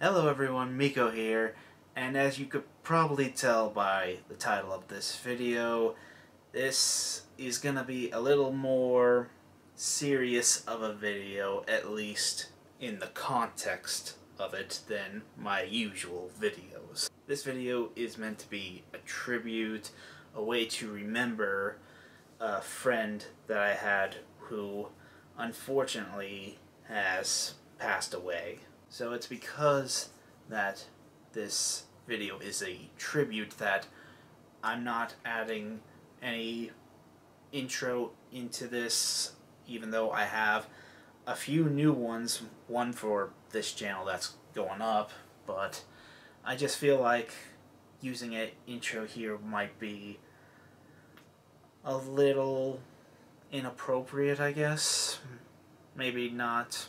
Hello everyone, Miko here, and as you could probably tell by the title of this video, this is gonna be a little more serious of a video, at least in the context of it, than my usual videos. This video is meant to be a tribute, a way to remember a friend that I had who unfortunately has passed away. So it's because that this video is a tribute that I'm not adding any intro into this, even though I have a few new ones, one for this channel that's going up, but I just feel like using an intro here might be a little inappropriate, I guess. Maybe not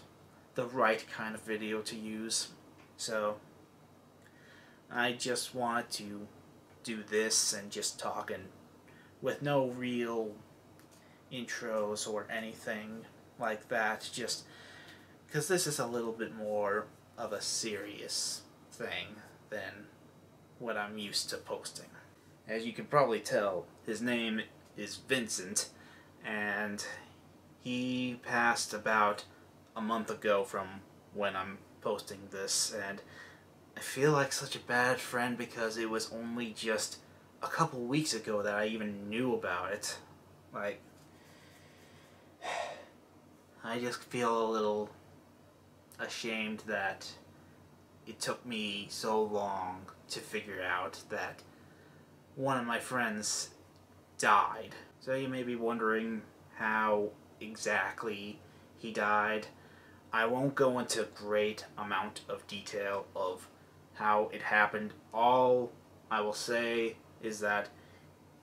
the right kind of video to use. So I just want to do this and just talking with no real intros or anything like that, just because this is a little bit more of a serious thing than what I'm used to posting. As you can probably tell, his name is Vincent, and he passed about a month ago from when I'm posting this, and I feel like such a bad friend because it was only just a couple weeks ago that I even knew about it. Like, I just feel a little ashamed that it took me so long to figure out that one of my friends died. So you may be wondering how exactly he died. I won't go into great amount of detail of how it happened. All I will say is that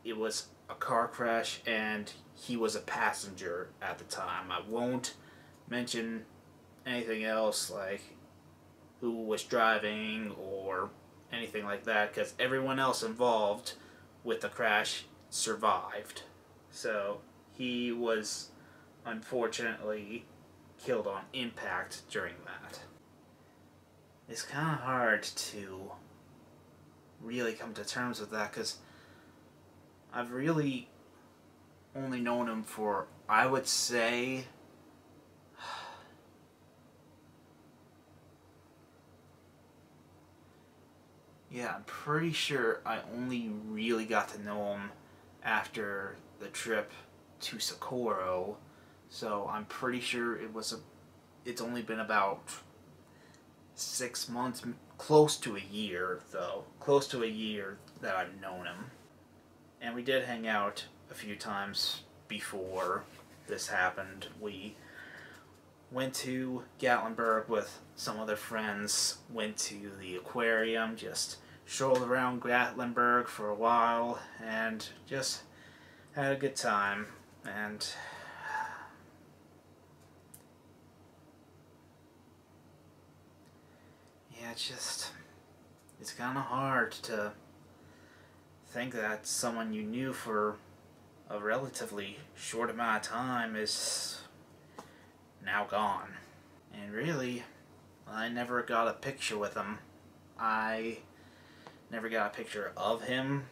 it was a car crash and he was a passenger at the time. I won't mention anything else like who was driving or anything like that, because everyone else involved with the crash survived. So he was unfortunately killed on impact during that. It's kind of hard to really come to terms with that because I've really only known him for, I would say, yeah, I'm pretty sure I only really got to know him after the trip to Socorro. So I'm pretty sure it's only been about 6 months, close to a year though. Close to a year that I've known him. And we did hang out a few times before this happened. We went to Gatlinburg with some other friends, went to the aquarium, just strolled around Gatlinburg for a while, and just had a good time. And yeah, it's kind of hard to think that someone you knew for a relatively short amount of time is now gone. And really, I never got a picture with him. I never got a picture of him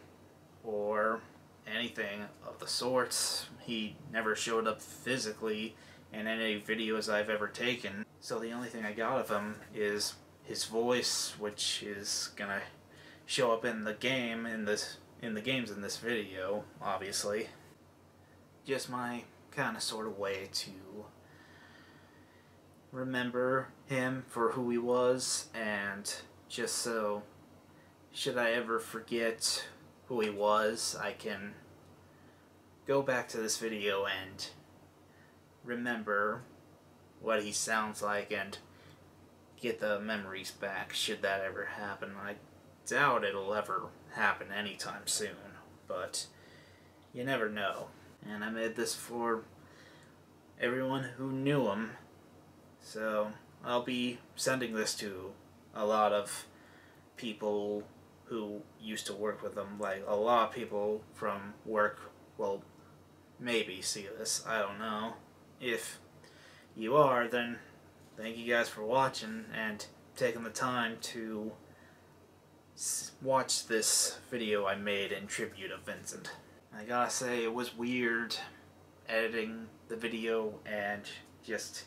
or anything of the sorts. He never showed up physically in any videos I've ever taken. So the only thing I got of him is his voice, which is gonna show up in the game in the games in this video, obviously. Just my kind of sort of way to remember him for who he was, and just so should I ever forget who he was, I can go back to this video and remember what he sounds like and get the memories back should that ever happen. I doubt it'll ever happen anytime soon, but you never know. And I made this for everyone who knew him, so I'll be sending this to a lot of people who used to work with him. Like, a lot of people from work will maybe see this, I don't know. If you are, then thank you guys for watching, and taking the time to watch this video I made in tribute of Vincent. I gotta say, it was weird editing the video and just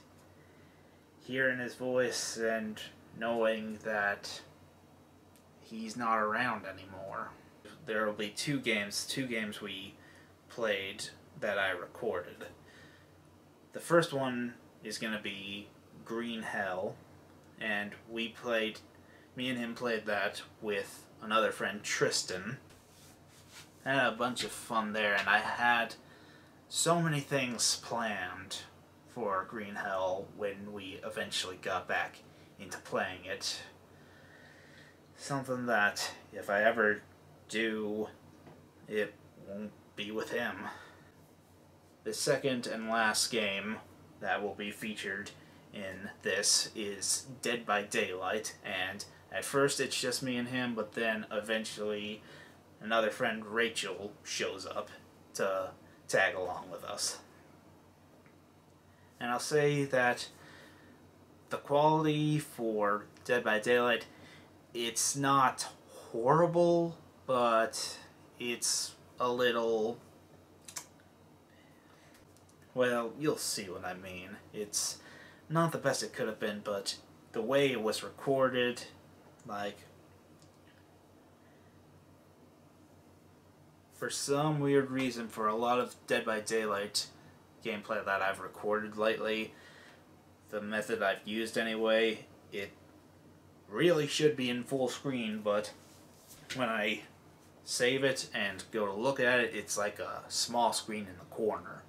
hearing his voice and knowing that he's not around anymore. There will be two games we played that I recorded. The first one is going to be Green Hell, and me and him played that with another friend, Tristan. I had a bunch of fun there, and I had so many things planned for Green Hell when we eventually got back into playing it. Something that, if I ever do, it won't be with him. The second and last game that will be featured in this is Dead by Daylight, and at first it's just me and him, but then eventually another friend, Rachel, shows up to tag along with us. And I'll say that the quality for Dead by Daylight, it's not horrible, but it's a little... well, you'll see what I mean. It's not the best it could have been, but the way it was recorded, like, for some weird reason, for a lot of Dead by Daylight gameplay that I've recorded lately, the method I've used anyway, it really should be in full screen, but when I save it and go to look at it, it's like a small screen in the corner.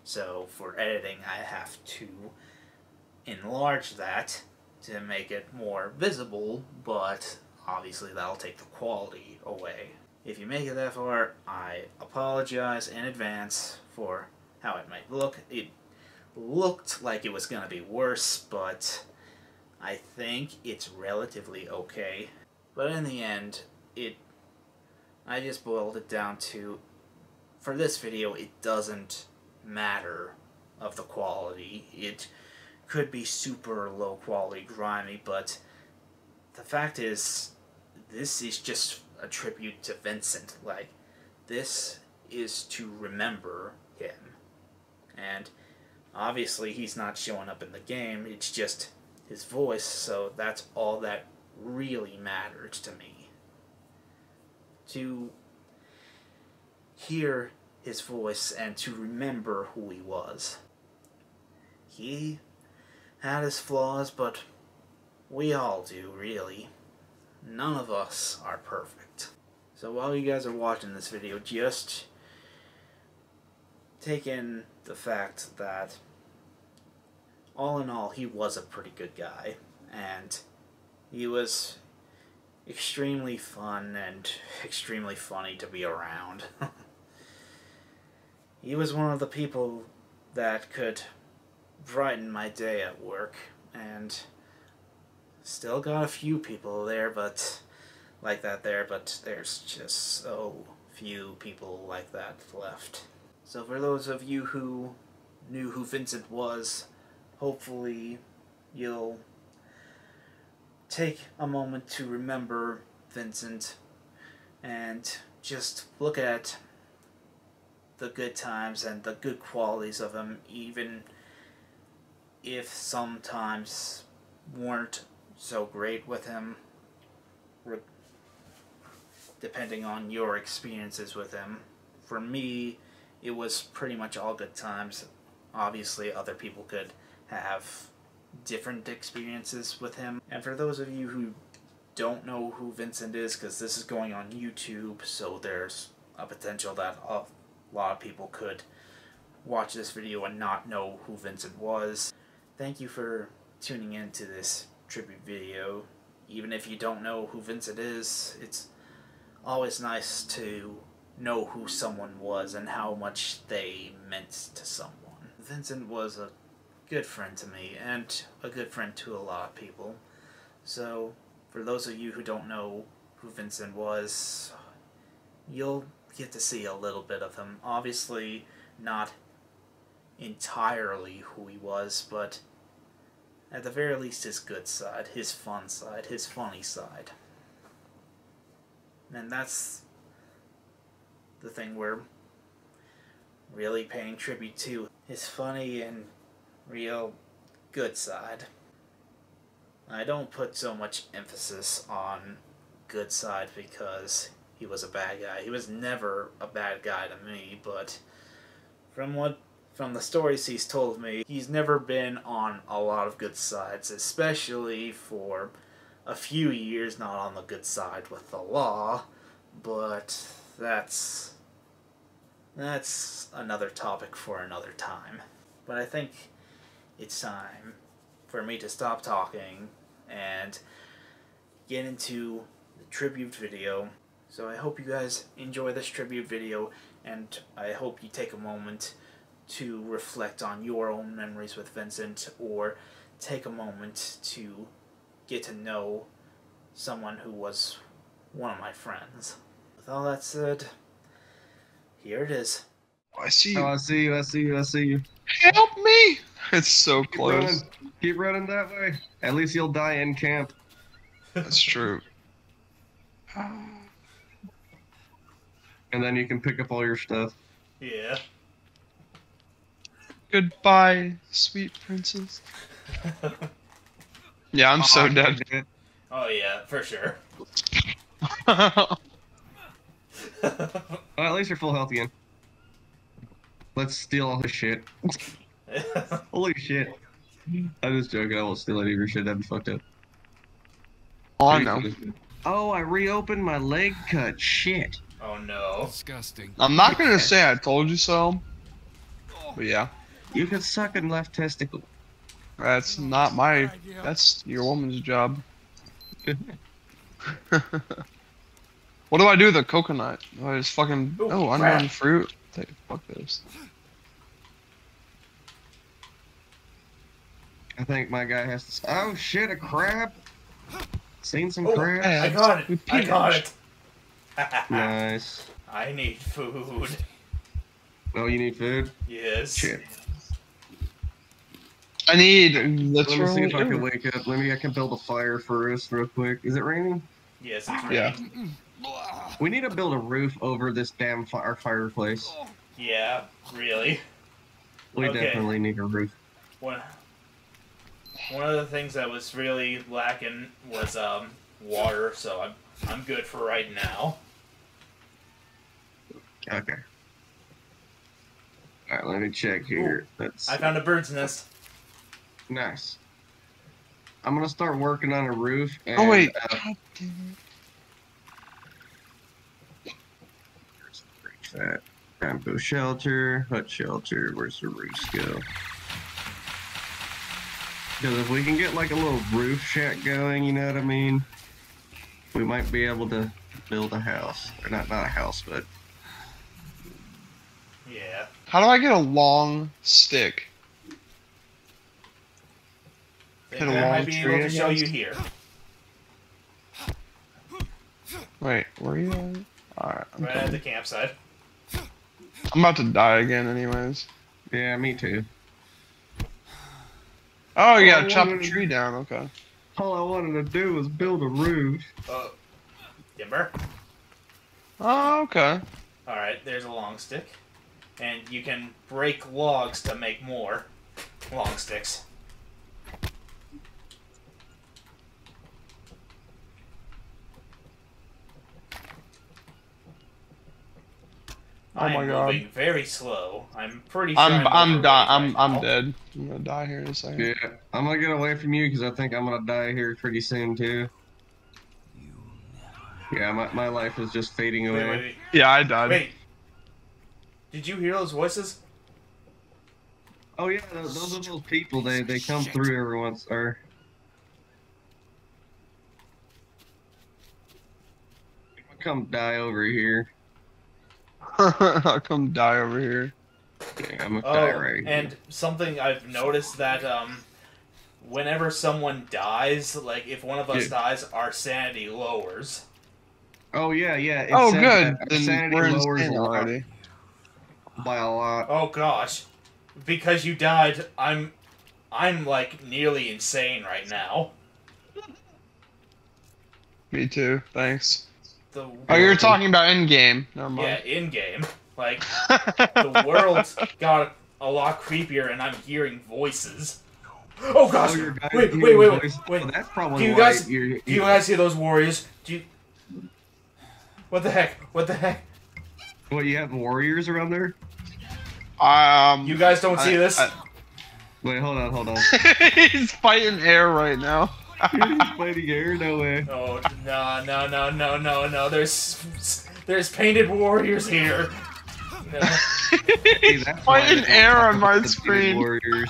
So for editing, I have to enlarge that to make it more visible, but obviously that'll take the quality away. If you make it that far, I apologize in advance for how it might look. It looked like it was going to be worse, but I think it's relatively okay. But in the end, I just boiled it down to, for this video, it doesn't matter of the quality. It could be super low quality, grimy, but the fact is, this is just a tribute to Vincent. Like, this is to remember him. And obviously he's not showing up in the game, it's just his voice, so that's all that really matters to me. To hear his voice and to remember who he was. He had his flaws, but we all do, really. None of us are perfect. So while you guys are watching this video, just take in the fact that all in all, he was a pretty good guy, and he was extremely fun and extremely funny to be around. He was one of the people that could brighten my day at work, and still got a few people there, but like that there, but there's just so few people like that left. So for those of you who knew who Vincent was, hopefully you'll take a moment to remember Vincent and just look at the good times and the good qualities of him, even if sometimes weren't so great with him, depending on your experiences with him. For me, it was pretty much all good times. Obviously, other people could have different experiences with him. And for those of you who don't know who Vincent is, because this is going on YouTube, so there's a potential that a lot of people could watch this video and not know who Vincent was. Thank you for tuning in to this tribute video. Even if you don't know who Vincent is, it's always nice to know who someone was and how much they meant to someone. Vincent was a good friend to me, and a good friend to a lot of people. So, for those of you who don't know who Vincent was, you'll get to see a little bit of him. Obviously, not entirely who he was, but At the very least, his good side, his fun side, his funny side. And that's the thing we're really paying tribute to. His funny and real good side. I don't put so much emphasis on good side because he was a bad guy. He was never a bad guy to me, but from the stories he's told me, he's never been on a lot of good sides, especially for a few years not on the good side with the law, but that's another topic for another time. But I think it's time for me to stop talking and get into the tribute video. So I hope you guys enjoy this tribute video, and I hope you take a moment to reflect on your own memories with Vincent, or take a moment to get to know someone who was one of my friends. With all that said, here it is. I see you. Oh, I see you, I see you, I see you. Help me! It's so Keep close. running. Keep running that way. At least you'll die in camp. That's true. And then you can pick up all your stuff. Yeah. Goodbye, sweet princess. Yeah, I'm so dead. Oh yeah, for sure. Well, at least you're full health again. Let's steal all his shit. Holy shit. I'm just joking, I won't steal any of your shit, that'd be fucked up. Oh, I know. Oh, I reopened my leg cut, shit. Oh no. Disgusting. I'm not gonna say I told you so, but yeah. You could suck in left testicle. That's not my, that's your woman's job. What do I do with the coconut? Do I just fucking, Ooh, unknown crap. fruit? Fuck this. I think my guy has to. Oh shit, a crab! Seen some Oh, crabs? I got it! I got it! Nice. I need food. Oh, you need food? Yes. Shit. I need Let me see literally. if I can wake up. Maybe I can build a fire for us real quick. Is it raining? Yes, it's Yeah. raining. We need to build a roof over this damn fireplace. Yeah, really. We Okay. definitely need a roof. One of the things that was really lacking was water, so I'm good for right now. Okay. Alright, let me check here. That's I found a bird's nest. nice. I'm gonna start working on a roof and Oh wait. God damn it. Reach that. Bamboo shelter, hut shelter, where's the roofs go? Because if we can get like a little roof shack going, you know what I mean? We might be able to build a house. Or not a house, but... Yeah. How do I get a long stick? Think Hit a I long might be able tree, to I show guess? you here. Wait, where are you at? Alright, Right at the campsite. I'm about to die again anyways. Yeah, me too. Oh, you gotta Oh, chop a what- tree down, okay. All I wanted to do was build a roof. Oh. Timber. Oh, okay. Alright, there's a long stick. And you can break logs to make more long sticks. Oh my God. moving very slow. I'm pretty sure I'm I'm right now. dead. I'm gonna die here in a second. Yeah, I'm gonna get away from you because I think I'm gonna die here pretty soon too. Yeah, my life is just fading away. Wait. Yeah, I died. Wait. Did you hear those voices? Oh yeah, those are those people. They come through every once. Or come die over here. I'll come die over here. Yeah, I'm gonna die right here. And something I've noticed that whenever someone dies, like if one of us Yeah. dies, our sanity lowers. Oh yeah, yeah. It Oh, said good. that our Then sanity we're lowers insane a lot, already. by a lot. Oh gosh, because you died, I'm I'm like nearly insane right now. Me too. Thanks. The Oh, you're world, talking about in game. Never yeah, mind. in game, like the world's got a lot creepier, and I'm hearing voices. Oh gosh! Oh, your guys Wait, hearing wait, wait, wait, voices. wait! Oh, that's Do probably you why guys you're. do you guys hear those warriors? Do you? What the heck? What the heck? What, you have warriors around there? You guys don't see this? Wait, hold on. He's fighting air right now. He's fighting air, no way. Oh no! There's painted warriors here. No. Hey, that's why I Fighting don't air talk on my about the screen. warriors.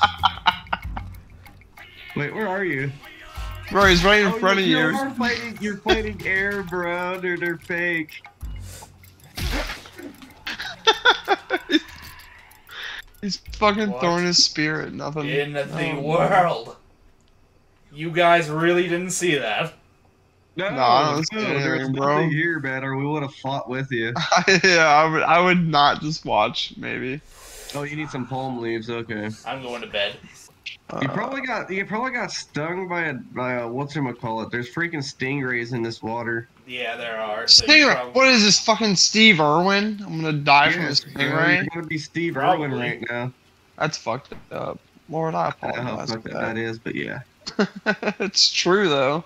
Wait, where are you? Bro, he's right in front of you. You're fighting air, bro. They're fake. He's fucking What? throwing his spear at nothing. In the No. world. You guys really didn't see that. No, I don't see there's anything, bro. nothing here, man, or we would have fought with you. Yeah, I would not just watch, maybe. Oh, you need some palm leaves. Okay. I'm going to bed. You probably got stung by a whatchamacallit. There's freaking stingrays in this water. Yeah, there are. So you Stingray! probably- What is this, fucking Steve Irwin? I'm gonna die from a Yes, bro, stingray? you're gonna be Steve Probably. Irwin right now. That's fucked up. Lord, I I don't know how apologize fucked for that that. is, but yeah. It's true, though.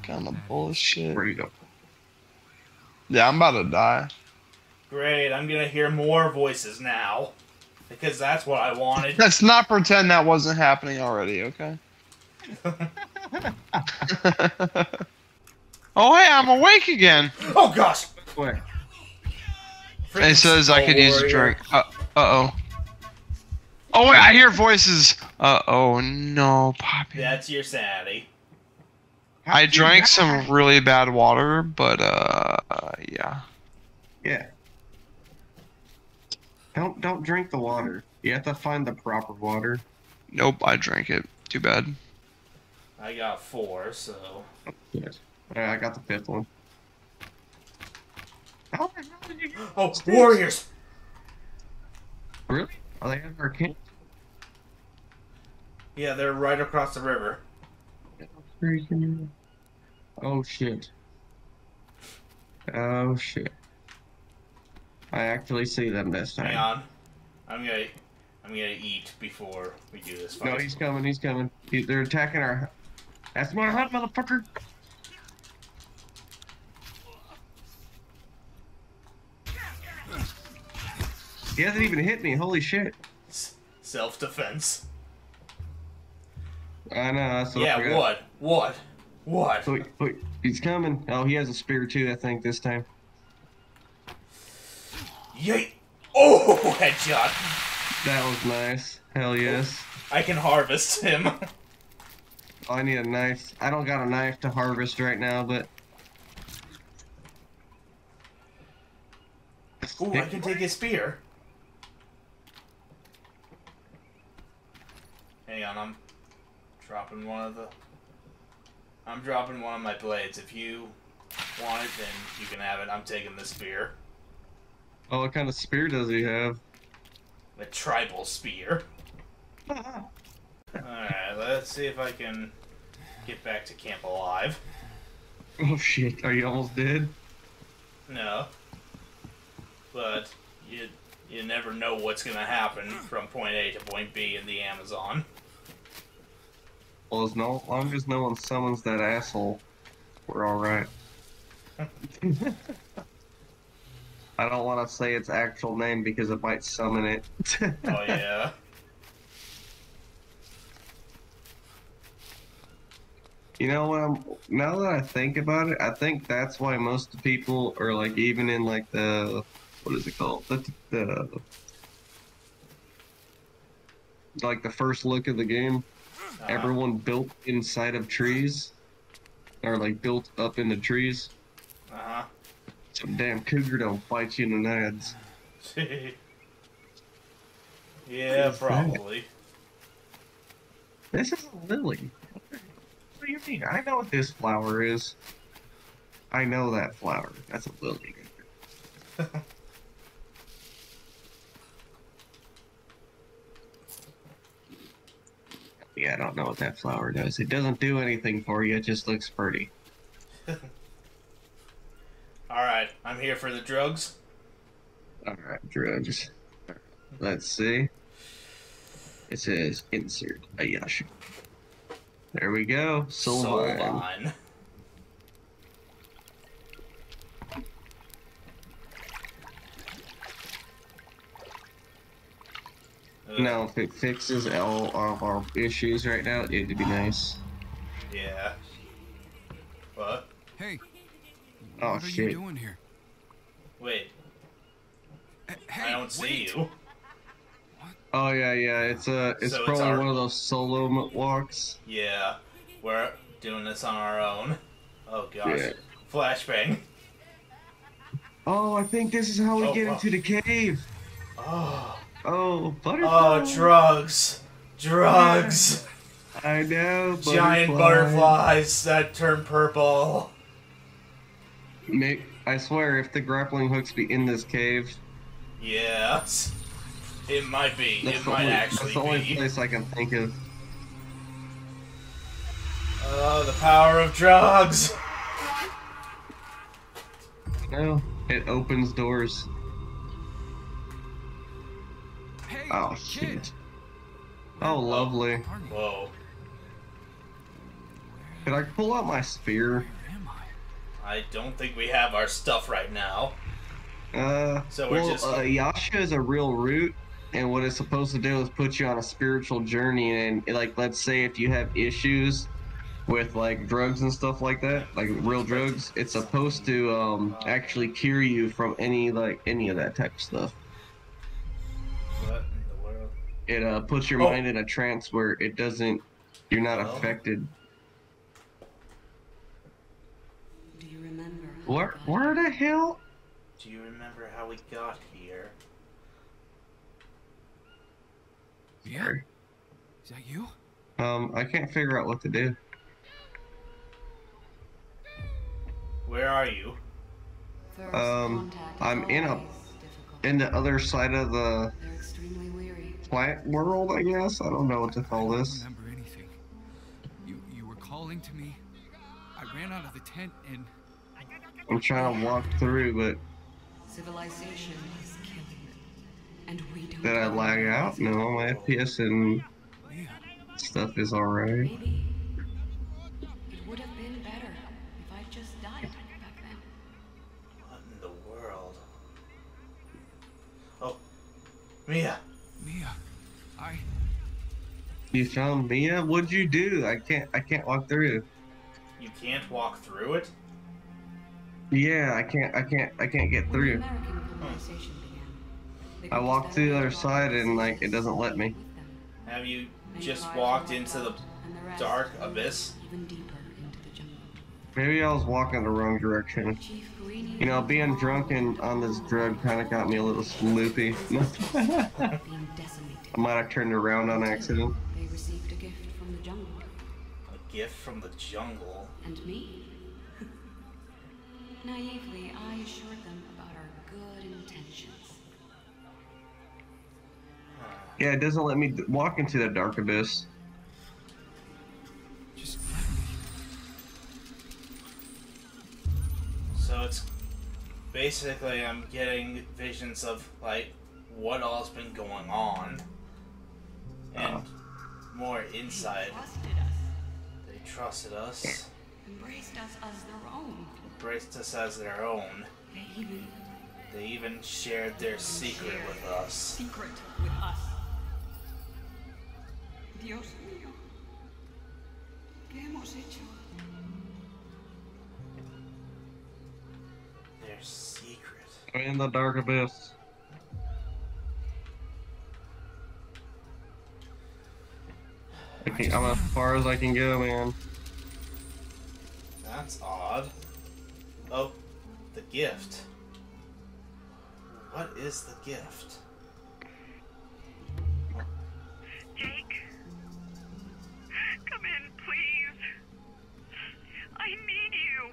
Kind of bullshit. Where you go? Yeah, I'm about to die. Great, I'm gonna hear more voices now. Because that's what I wanted. Let's not pretend that wasn't happening already, okay? Oh, hey, I'm awake again. Oh gosh! Where? It says I Freaking could use a warrior. drink. Uh-oh. Oh, wait, I hear voices. Uh-oh, no, Poppy. That's your sanity. I drank some really bad water, but, yeah. Yeah. Don't drink the water. You have to find the proper water. Nope, I drank it. Too bad. I got 4, so... Yes. Alright, I got the 5th one. How the hell did you get Oh, warriors! Really? Are they at our camp? Yeah, they're right across the river. Freaking. Oh shit. Oh shit. I actually see them this Hang time. on. I'm gonna eat before we do this fight. No, he's coming. They're attacking our... That's my hunt, motherfucker! He hasn't even hit me, holy shit. Self-defense. I know, that's what I Yeah, got. what? Wait, he's coming. Oh, he has a spear too, I think, this time. Yay! Oh, headshot! That was nice. Hell yes. I can harvest him. Oh, I need a knife. I don't got a knife to harvest right now, but... Ooh, I can take his spear. Hang on, I'm dropping one of my blades. If you want it, then you can have it. I'm taking the spear. Oh, what kind of spear does he have? The tribal spear. Alright, let's see if I can get back to camp alive. Oh shit, are you almost dead? No. But you never know what's gonna happen from point A to point B in the Amazon. Well, as long as no one summons that asshole, we're alright. I don't want to say its actual name because it might summon it. Oh yeah. You know what? Now that I think about it, I think that's why most people are like, even in like the, what is it called? The like the first look of the game, everyone built inside of trees, or like built up into trees. Uh-huh. Some damn cougar don't bite you in the nads. Yeah, What is that? probably. This is a lily. What do you mean? I know what this flower is. I know that flower. That's a lily. Yeah, I don't know what that flower does. It doesn't do anything for you. It just looks pretty. Alright, I'm here for the drugs. Alright, drugs. Let's see. It says insert Ayasha. There we go. Solvine. Solvine. Now, if it fixes all of our issues right now, it'd be nice. Yeah. What? Hey. Oh, What are shit. you doing here? Wait, Hey, I don't see wait. you. Oh yeah, yeah. It's So it's probably our- one of those solo walks. Yeah, we're doing this on our own. Oh gosh. Yeah. Flashbang. Oh, I think this is how we Oh, get wow. into the cave. Oh. Oh, butterfly. Oh, drugs. Drugs. I know. Giant butterflies that turn purple. Nick, I swear, if the grappling hooks be in this cave, Yes. It might be. that's It might actually that's the only be. place I can think of. Oh, the power of drugs. No, it opens doors. Hey, Oh kid. shit. Oh, lovely. Pardon me. Whoa. Could I pull out my spear? Where am I? I don't think we have our stuff right now. So we're well, just- Yasha is a real root, and what it's supposed to do is put you on a spiritual journey. And like, let's say if you have issues with like drugs and stuff like that, like real drugs, it's supposed to actually cure you from any of that type of stuff. What in the world? It puts your Oh. mind in a trance where you're not Oh. affected. Do you remember? how Where we got the hell? Do you remember how we got here? Yeah? Is that you? I can't figure out what to do. Where are you? First contact is I'm in always difficult. In the other side of the They're extremely weary. plant world, I guess. I don't know what to call I this. don't remember anything. You were calling to me. I ran out of the tent and I'm trying to walk through, but Civilization is killing, and we don't. did I lag out? No, my FPS and Leah, stuff is alright. Maybe it would have been better if I just died back then. What in the world? Oh, Mia. Mia, You found Mia? What'd you do? I can't walk through. You can't walk through it? Yeah, I can't get When the through. American colonization began, they I could walked just to the better other live side and lives like it doesn't let me. with them. Have you Many just tribes walked were into the wiped out, and the rest dark moved abyss? even deeper into the jungle. Maybe I was walking the wrong direction. Chief Greenie You know, being drunk and on this drug kind of got me a little loopy. being decimated. I might have turned around on accident. They received a gift from the jungle, A gift from the jungle. and me. Naively, I assured them about our good intentions. Yeah, it doesn't let me walk into the dark abyss. just let me. So it's basically I'm getting visions of like what all's been going on. And more insight. Trusted us, They trusted us, embraced us as their own. embraced us as their own. They even They even shared their secret with us. secret with us. Dios mío, ¿qué hemos hecho? Their secret. I'm in the dark abyss. I'm as far as I can go, man. That's odd. Oh, the gift. What is the gift? Jake, come in, please. I need you.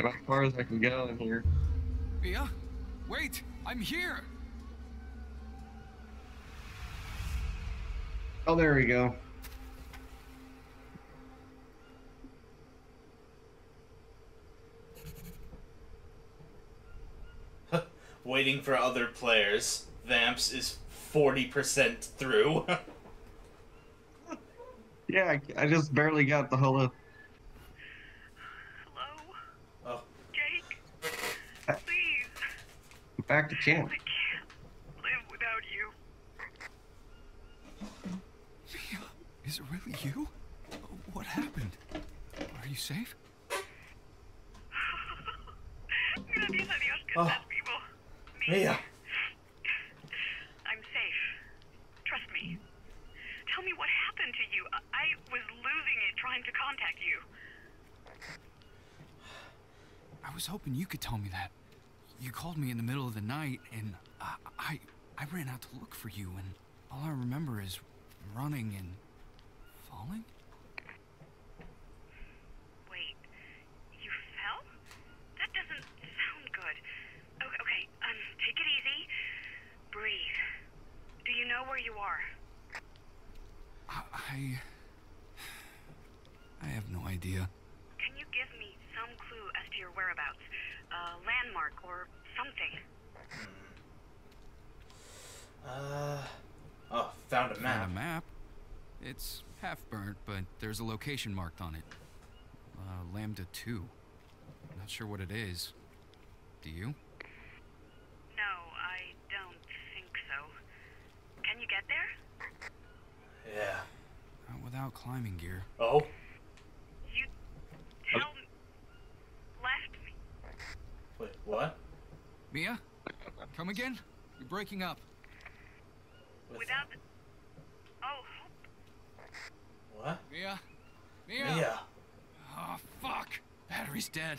I'm as far as I can go in here. Mia, wait! I'm here! Oh, there we go. waiting for other players. Vamps is 40% through. Yeah, I just barely got the hello. Hello? Oh, Jake? Please. Back to camp. I can't live without you. Mia, is it really you? What happened? Are you safe? Gracias a Dios que Oh. estás vivo. Mia. I'm safe. Trust me. Tell me what happened to you. I was losing it trying to contact you. I was hoping you could tell me that. You called me in the middle of the night, and I ran out to look for you, and all I remember is running and falling? Wait, you fell? That doesn't sound good. Okay, take it easy. Breathe. Do you know where you are? I have no idea. Can you give me some clue as to your whereabouts? A landmark or something? Oh, found a map. Found a map. It's half burnt, but there's a location marked on it. Lambda 2. Not sure what it is. Do you? No, I don't think so. Can you get there? Yeah. Without climbing gear. Oh? You left me. Wait, what? Mia? Come again? You're breaking up. Without the... Oh, What? Mia? Mia. Oh, fuck. Battery's dead.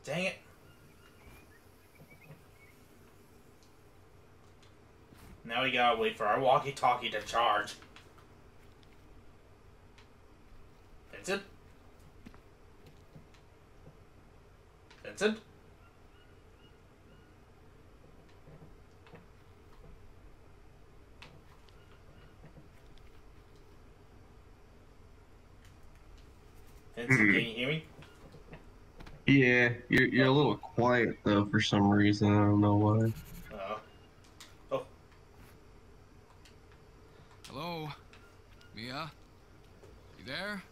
Dang it. Now we gotta wait for our walkie-talkie to charge. Vincent? Vincent? Vincent, can you hear me? Yeah, you're a little quiet though for some reason. I don't know why. Oh. Hello? Mia? You there?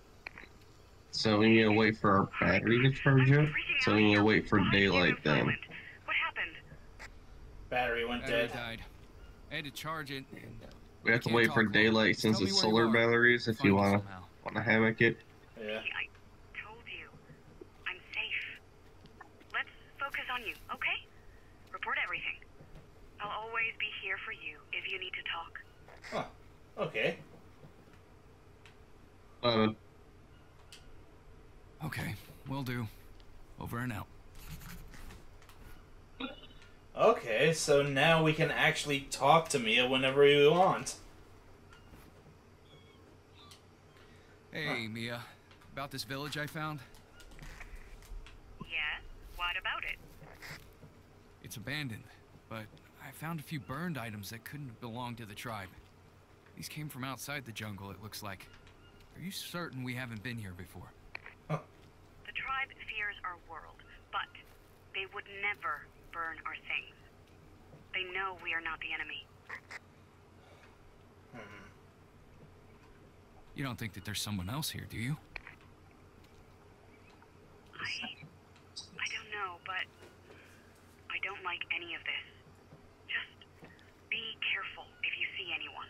So we need to wait for our battery to charge up. So we need to wait for daylight then. what happened? Battery went Battery dead. died. I had to charge it, and We have to can't wait talk for long. daylight since Tell me it's where you solar are. batteries. If Find you you wanna somehow. hammock it. Yeah. I told you. I'm safe. Let's focus on you, okay? Report everything. I'll always be here for you if you need to talk. Huh. Okay. Okay, will do. Over and out. Okay, so now we can actually talk to Mia whenever we want. Hey, Mia. About this village I found? Yes? What about it? It's abandoned, but I found a few burned items that couldn't have belonged to the tribe. These came from outside the jungle, it looks like. Are you certain we haven't been here before? The tribe fears our world, but they would never burn our things. They know we are not the enemy. You don't think that there's someone else here, do you? I don't know, but I don't like any of this. Just be careful if you see anyone.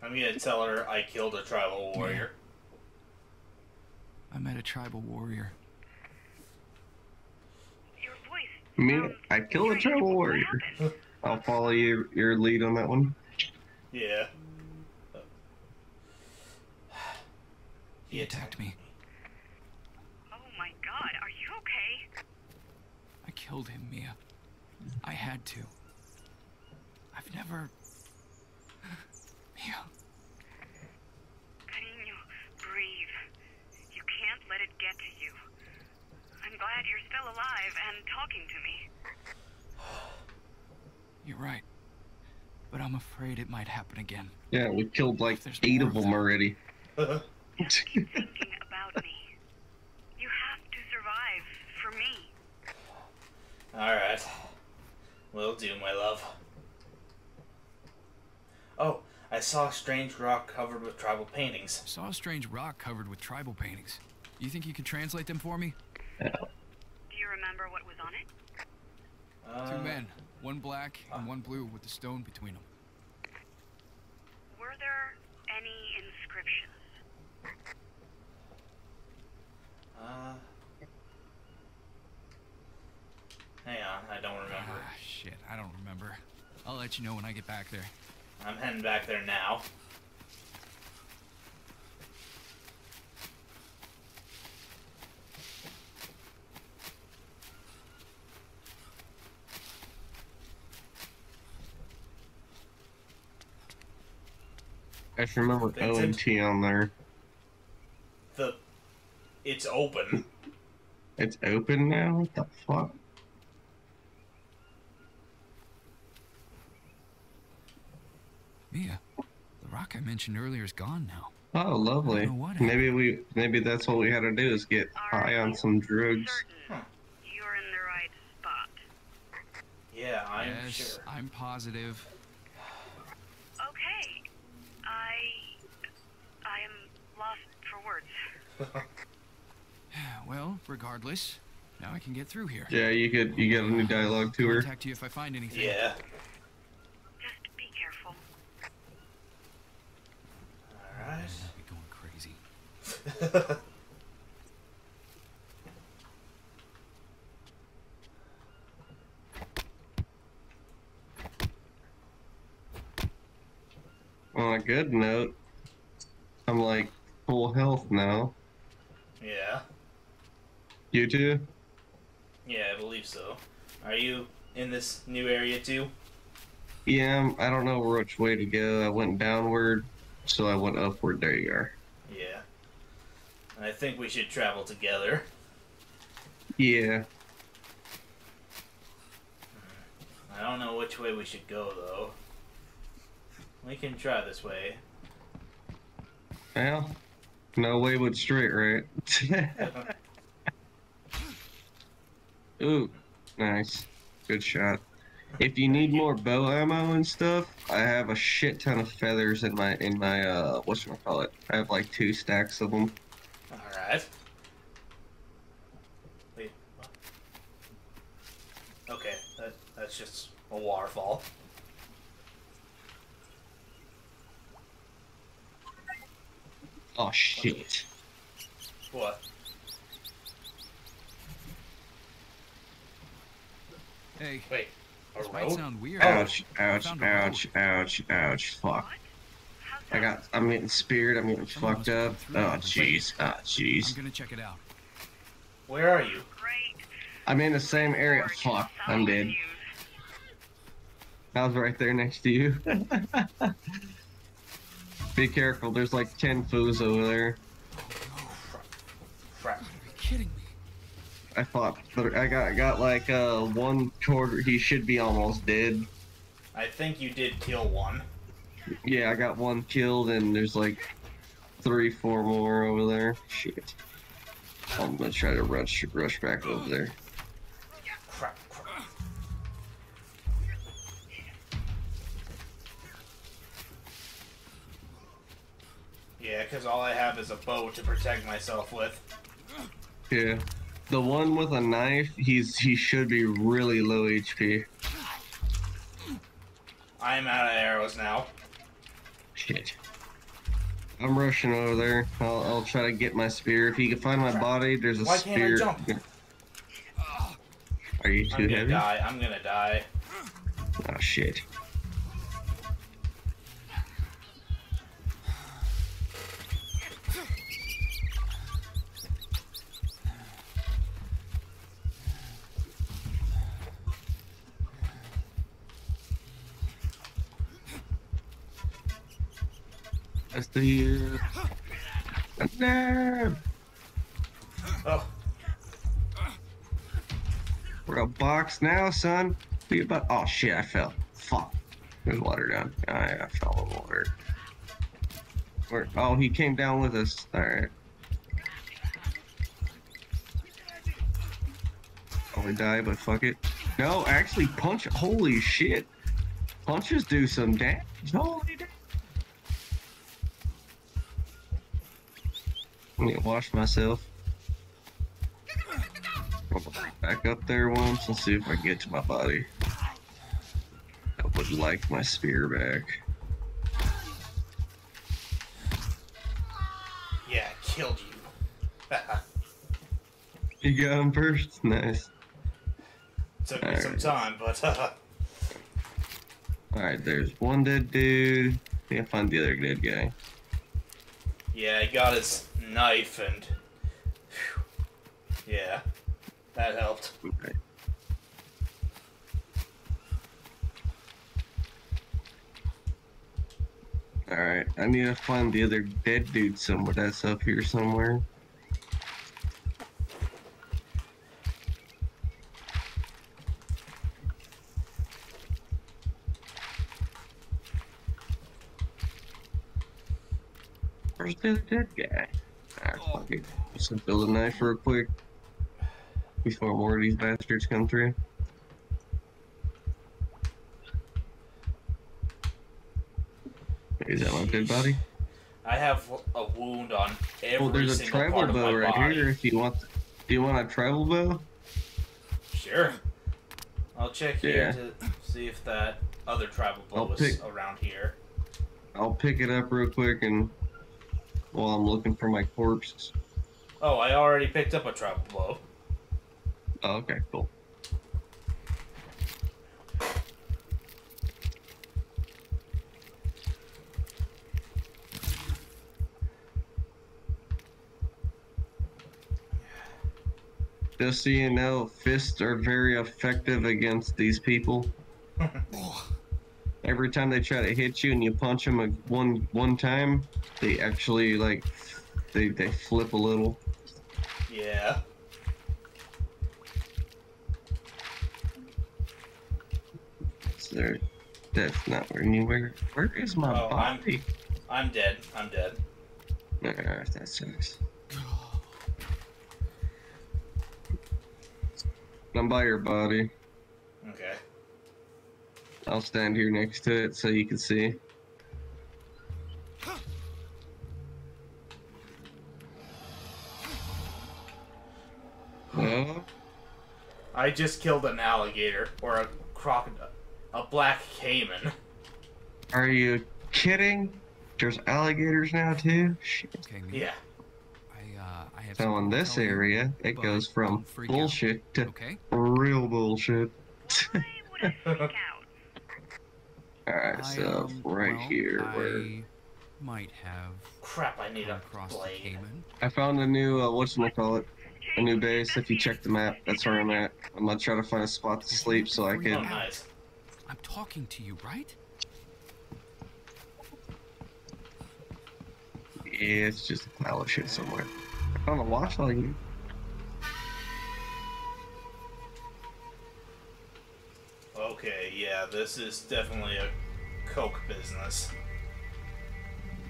I'm gonna tell her I killed a tribal warrior. I met a tribal warrior. Your voice Me, sounds I killed a strange. tribal What warrior. happened? I'll follow your lead on that one. Yeah. He attacked me. Oh my god, are you okay? I killed him, Mia. I had to. I've never... Mia. Cariño, breathe. You can't let it get to you. I'm glad you're still alive and talking to me. You're right. but I'm afraid it might happen again. Yeah, we killed like There's 8 more of of them them. already. Keep thinking about me. You have to survive for me. Alright. Will do, my love. Oh, I saw a strange rock covered with tribal paintings. Saw a strange rock covered with tribal paintings. You think you could translate them for me? Do you remember what was on it? 2 men, one black and one blue with a stone between them. Were there any inscriptions? Hang on, I don't remember. Ah, shit, I don't remember. I'll let you know when I get back there. I'm heading back there now. I just remember Vincent? O and T on there. It's open. It's open now? What the fuck? Mia, the rock I mentioned earlier is gone now. Oh, lovely. I don't know what happened. Maybe that's what we had to do is get high on some drugs. Certain you're in the right spot. Yeah, I'm Yes, sure. I'm positive. Okay. I am lost for words. Well, regardless, now I can get through here. Yeah, you got a new dialogue to her. Contact you if I find anything. Yeah. Just be careful. Alright. I'll be going crazy. On a good note, I'm like full health now. Yeah. You too? Yeah, I believe so. Are you in this new area too? Yeah, I don't know which way to go. I went downward, so I went upward. There you are. Yeah. I think we should travel together. Yeah. I don't know which way we should go, though. We can try this way. Well, no way but straight, right? Ooh, nice. Good shot. If you need more bow ammo and stuff, I have a shit ton of feathers in my whatchamacallit. I have like 2 stacks of them. Alright. Wait, what? Okay, that's just a waterfall. Oh shit. What? Hey, Wait, a this might road? sound weird. Ouch, I ouch, found a road. ouch, ouch, ouch. Fuck. How's that? I'm getting speared, I'm getting Someone fucked must have up. come through Oh here. jeez, oh I'm jeez. gonna check it out. Where are you? Great. I'm in the same area. Fuck, I'm dead. News. I was right there next to you. Be careful, there's like 10 foos over there. Crap. You gotta be kidding me. I thought, but I got like 1/4. He should be almost dead. I think you did kill one. Yeah, I got 1 killed, and there's like 3, 4 more over there. Shit. I'm gonna try to rush back over there. Crap. Yeah, because all I have is a bow to protect myself with. Yeah. The one with a knife, he should be really low HP. I'm out of arrows now. Shit. I'm rushing over there. I'll try to get my spear. If you can find my body, there's a Why can't I spear. jump? Are you I'm too gonna heavy? die. I'm gonna die. Oh shit. That's the no. Oh, We're a box now, son. Be about. Oh shit! I fell. Fuck. There's water down. I fell in water. Where? Oh, he came down with us. Alright. Probably die, but fuck it. No, actually, punch. Holy shit. Punches do some damage. Holy damn. I need to wash myself. Back up there once and see if I can get to my body. I would like my spear back. Yeah, I killed you. You got him first? Nice. Took me some time, but Alright, there's one dead dude. Can't find the other dead guy. yeah, he got his knife and whew, yeah, that helped. Okay. Alright, I need to find the other dead dude somewhere. That's up here somewhere. Where's the other dead guy? Alright, fuck it. Just gonna build a knife real quick before more of these bastards come through. Is that my dead body? I have a wound on every Oh, there's a single tribal part of bow my right body. here if you want. Do you want a tribal bow? Sure. I'll check here Yeah. to see if that other tribal bow I'll is pick- around here. I'll pick it up real quick and while I'm looking for my corpse. Oh, I already picked up a tribal bow. Oh, okay, cool. Just so you know, fists are very effective against these people. Every time they try to hit you and you punch them one time, they actually like they flip a little. Yeah. So that's not anywhere. Where is my Oh, body? I'm dead. I'm dead. That sucks. I'm by your body. Okay. I'll stand here next to it so you can see. Oh, I just killed an alligator or a crocodile, a black caiman. are you kidding? There's alligators now too? Shit. Okay, me. Yeah. I have So in something to this tell you, area, it but goes from don't freak out, bullshit to Okay? real bullshit. Why would I freak out? Alright, so right well, here, where I might have Crap, I need come a across the blade. Cayman. I found a new whatchamacallit, a new base. If you check the map, that's where I'm at. I'm gonna try to find a spot to sleep so I Oh, can. nice. I'm talking to you, right? Yeah, it's just a pile of shit somewhere. I found a watch like you. Okay, yeah, this is definitely a coke business.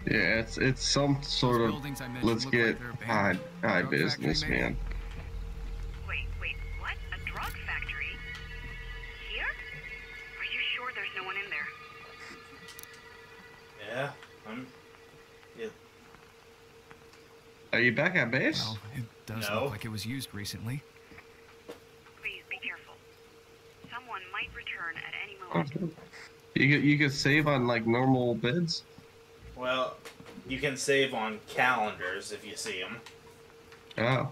Yeah, it's some sort of Buildings I mentioned let's look get like they're abandoned. high Drug business, factory, maybe? man. Wait, what? A drug factory? Here? Are you sure there's no one in there? Yeah, I'm. Yeah, Are you back at base? Well, it does No. look like it was used recently. Please be careful. Someone might return at any moment. You could save on like normal beds. well, you can save on calendars if you see them. Oh,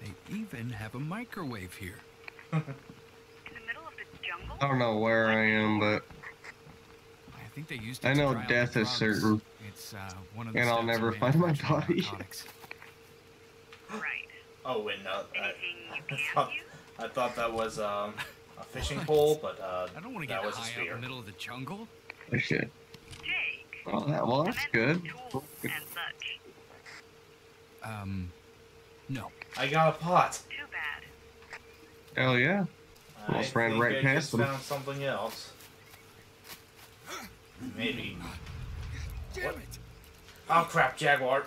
They even have a microwave here. In the middle of the jungle? I don't know where I am, but I think they used it I to know dry out death the is drugs. certain. It's one of the And I'll steps never in find my manufacturing body. narcotics. Right. Oh wait, no, Anything you I can thought, use? I thought that was a fishing pole, but I don't want to that get was a high out in spear. the middle of the jungle. oh shit. Jake. Well, that's good. Tools and such. No. I got a pot. Too bad. Hell yeah. Almost ran right past them. I found something else. Maybe. What? Oh crap, Jaguar.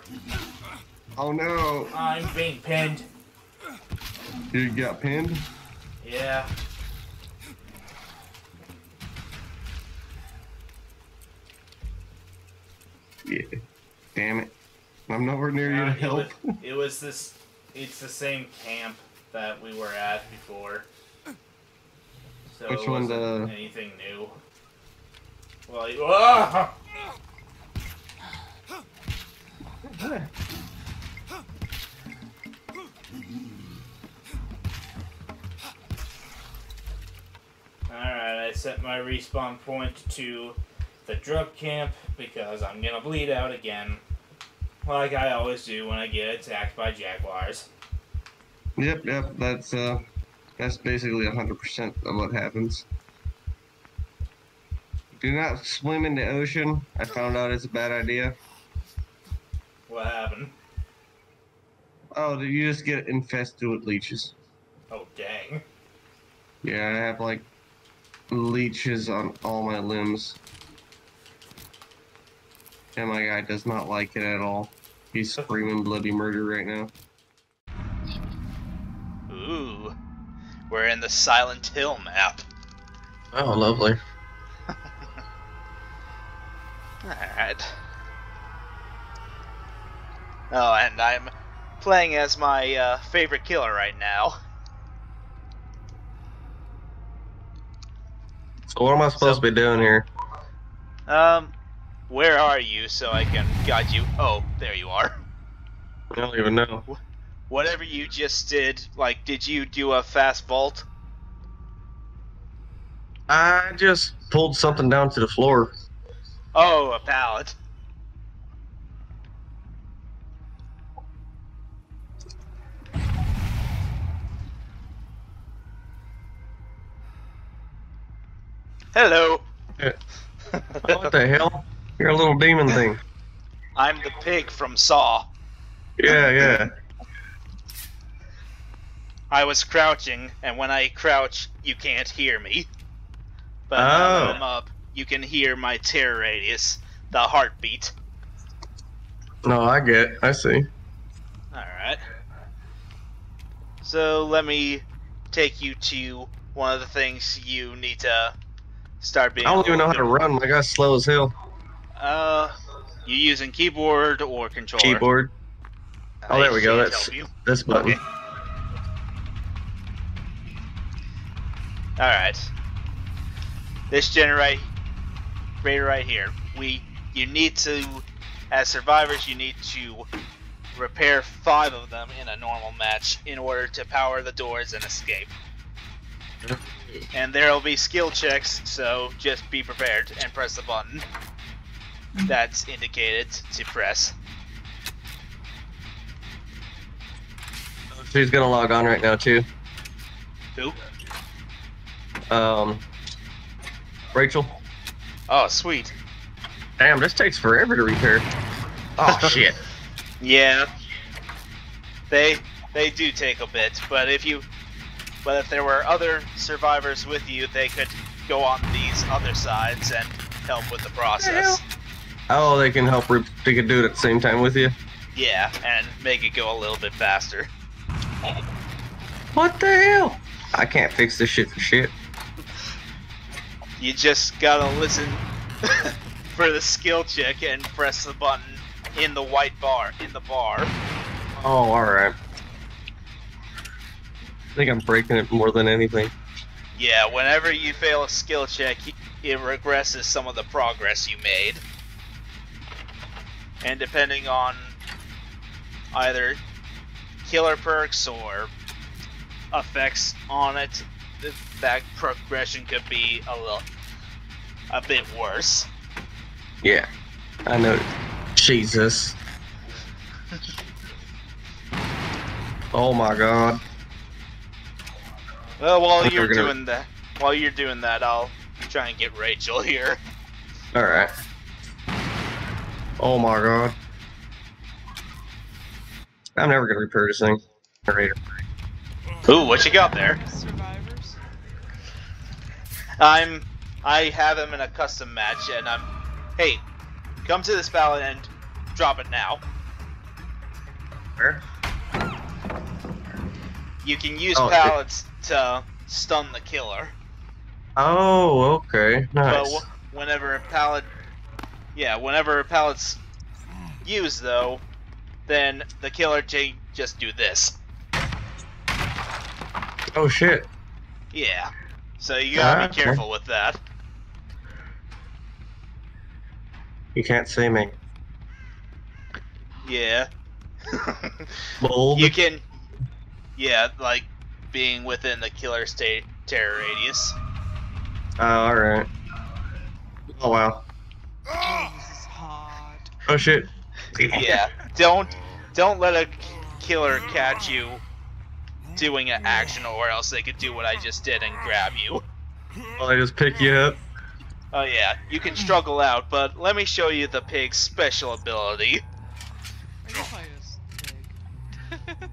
Oh no! I'm being pinned. You got pinned? Yeah. Yeah. Damn it. I'm nowhere near you to help. It's the same camp that we were at before. So Which it one? wasn't anything new. Well, ah! Alright, I set my respawn point to the drug camp because I'm gonna bleed out again. Like I always do when I get attacked by jaguars. Yep, that's basically 100% of what happens. Do not swim in the ocean. I found out it's a bad idea. What happened? Oh, you just get infested with leeches. Oh, dang. Yeah, I have like leeches on all my limbs. And my guy does not like it at all. He's screaming bloody murder right now. Ooh. We're in the Silent Hill map. Oh, lovely. Alright. Oh, and I'm playing as my favorite killer right now. So what am I supposed to be doing here? Where are you so I can guide you? Oh, there you are. I don't even know. Whatever you just did, like, did you do a fast vault? I just pulled something down to the floor. Oh, a pallet. Hello. Yeah. Oh, what the hell? You're a little demon thing. I'm the pig from Saw. Yeah. I was crouching, and when I crouch, you can't hear me. But now that I'm up, you can hear my terror radius, the heartbeat. No, I see. Alright. So let me take you to one of the things you need to start being. I don't even know how to run. My guy's slow as hell. You using keyboard or controller? Keyboard. Oh, there we go. Can't That's help you. this button. Okay. Alright. This generator right here. You need to, as survivors, you need to repair 5 of them in a normal match in order to power the doors and escape. And there'll be skill checks, so just be prepared and press the button that's indicated to press. She's gonna log on right now too. Who? Rachel. Oh, sweet. Damn, this takes forever to repair. Oh shit. Yeah. They do take a bit, but if there were other survivors with you, they could go on these other sides and help with the process. Oh, they can help. They can do it at the same time with you. Yeah, and make it go a little bit faster. What the hell? I can't fix this shit for shit. You just gotta listen for the skill check and press the button in the white bar, in the bar. Oh, alright. I think I'm breaking it more than anything. Yeah, whenever you fail a skill check, it regresses some of the progress you made. And depending on either killer perks or effects on it, that progression could be a bit worse. Yeah, I know. Jesus. Oh my god. Well, while you're doing that, I'll try and get Rachel here. Alright. Oh my god. I'm never gonna repair this thing. Ooh, what you got there? Survivors? I have him in a custom match, and hey, come to this pallet and drop it now. Where? You can use Oh, pallets to stun the killer. Oh, okay, nice. But whenever a pallet's used though, then the killer just do this. Oh shit. Yeah. So you gotta be Okay. careful with that. You can't see me. Yeah. Bold. You can, yeah, like being within the killer's terror radius. Oh, alright. Oh wow. This is hot. Oh shit. Yeah. Don't let a killer catch you doing an action, or else they could do what I just did and grab you. Well, I just pick you up. Oh yeah, you can struggle out, but let me show you the pig's special ability. I guess I just pig.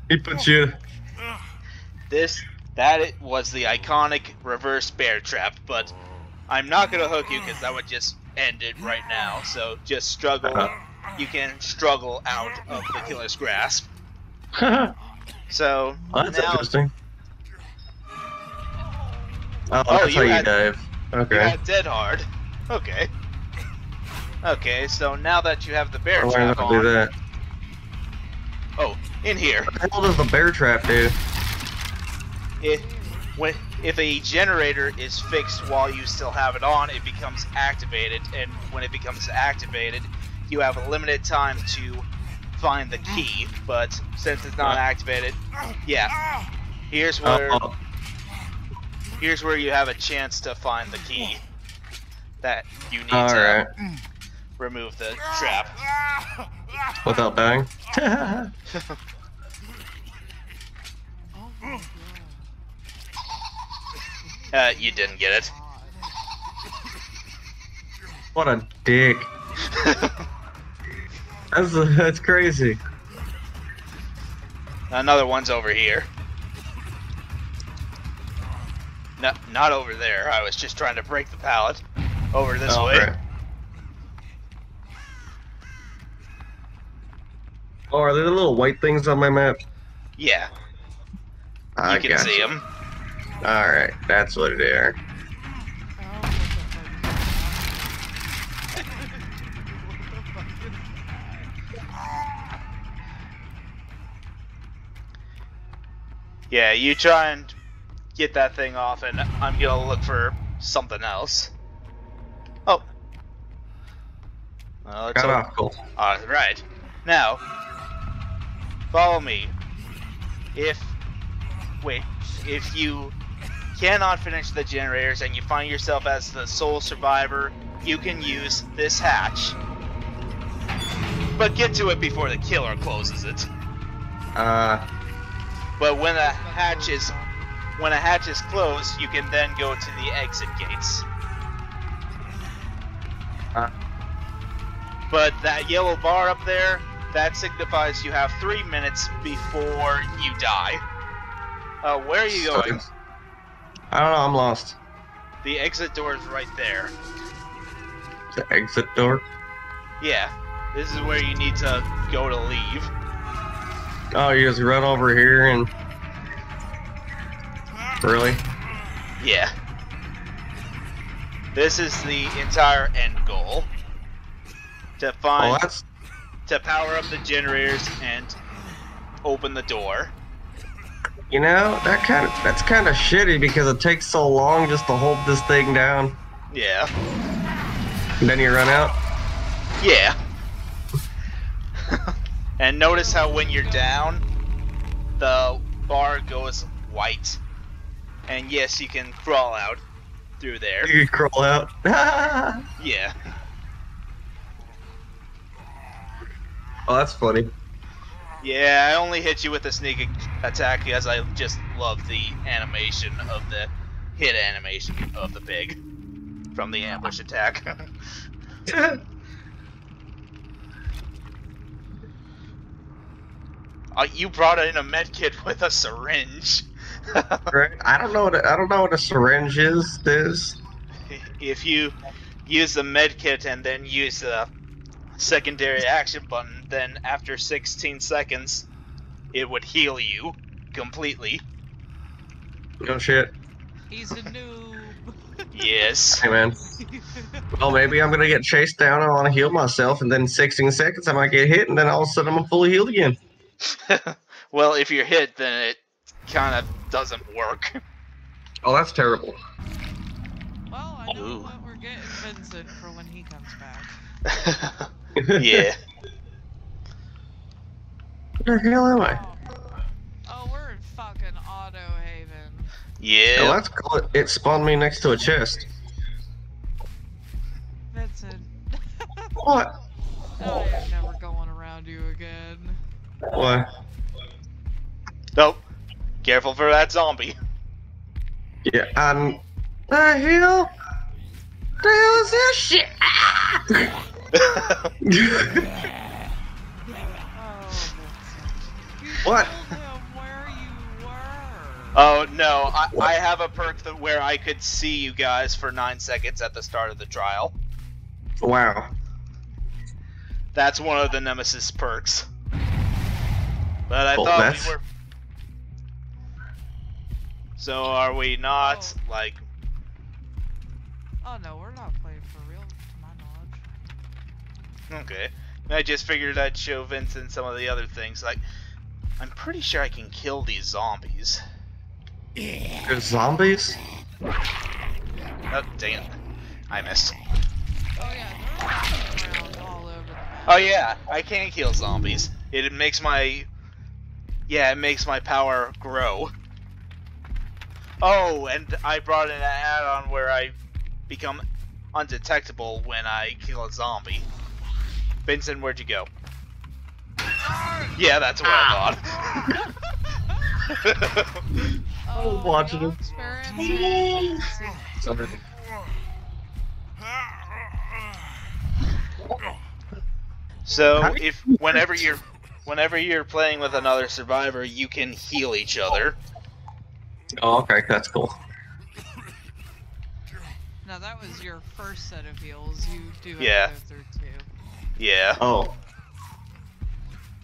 He puts you. That was the iconic reverse bear trap, but I'm not gonna hook you because that would just end it right now. So just struggle. You can struggle out of the killer's grasp. So Oh, that's now interesting. Oh, Oh, that's you how you had- dive. you Okay. got dead hard. Okay. Okay, so now that you have the bear I learned trap how to do on, that. oh, in here. What the hell does the bear trap do? If a generator is fixed while you still have it on, it becomes activated, and when it becomes activated, you have a limited time to find the key. But since it's not activated, yeah, here's where you have a chance to find the key that you need Alright. to remove the trap. Without dying? You didn't get it. What a dick. That's crazy. Another one's over here. No, not over there. I was just trying to break the pallet. Over this way. Right. Oh, are there the little white things on my map? Yeah, I you can see them. Alright, that's what it is. Yeah, you try and get that thing off, and I'm gonna look for something else. Oh. Well, it's Got off, cool. Alright. Now, follow me. If you cannot finish the generators and you find yourself as the sole survivor, you can use this hatch. But get to it before the killer closes it. But when a hatch is closed, you can then go to the exit gates. But that yellow bar up there, that signifies you have 3 minutes before you die. Where are you going? I don't know, I'm lost. The exit door is right there. The exit door? Yeah, this is where you need to go to leave. Oh, you just run over here and... Really? Yeah. This is the entire end goal. To find... Oh, that's... to power up the generators and open the door. You know, that's kind of shitty because it takes so long just to hold this thing down. Yeah. And then you run out? Yeah. And notice how when you're down, the bar goes white. And yes, you can crawl out through there. You can crawl out. Yeah. Oh, that's funny. Yeah, I only hit you with a sneak attack because I just love the animation of the hit animation of the pig from the ambush attack. You brought in a medkit with a syringe. Right? I don't know what a syringe is. If you use the med kit and then use the secondary action button, then after 16 seconds, it would heal you completely. No shit. He's a noob. Yes. Hey man. Well, maybe I'm gonna get chased down. I want to heal myself, and then in 16 seconds I might get hit, and then all of a sudden I'm fully healed again. Well, if you're hit, then it kind of doesn't work. Oh, that's terrible. Well, I know Ooh. what we're getting Vincent for when he comes back. Yeah. Where the hell am I? Oh, we're in fucking Auto Haven. Oh, Yeah. that's cool. It spawned me next to a chest. Vincent. What? I am never going around you again. Why? Oh, careful for that zombie. Yeah, the hell? The hell is this shit? Ah! Oh, Vincent. You What? told him where you were. Oh no, I have a perk where I could see you guys for 9 seconds at the start of the trial. Wow. That's one of the Nemesis perks. But I Well, thought that's- we were. So are we not like? Oh no, we're not playing for real, to my knowledge. Okay. I just figured I'd show Vincent some of the other things. Like, I'm pretty sure I can kill these zombies. There's zombies? Oh, dang it. I missed. Oh yeah, they're running around all over the map. Oh yeah, I can kill zombies. It makes my... Yeah, it makes my power grow. Oh, and I brought in an add-on where I become undetectable when I kill a zombie. Vincent, where'd you go? Yeah, that's what I thought. Oh, watching no him. experience. Sorry. So, if whenever you're playing with another survivor, you can heal each other. Oh, okay, that's cool. Now that was your first set of heals. You do have Yeah. to go through two. Yeah. Oh,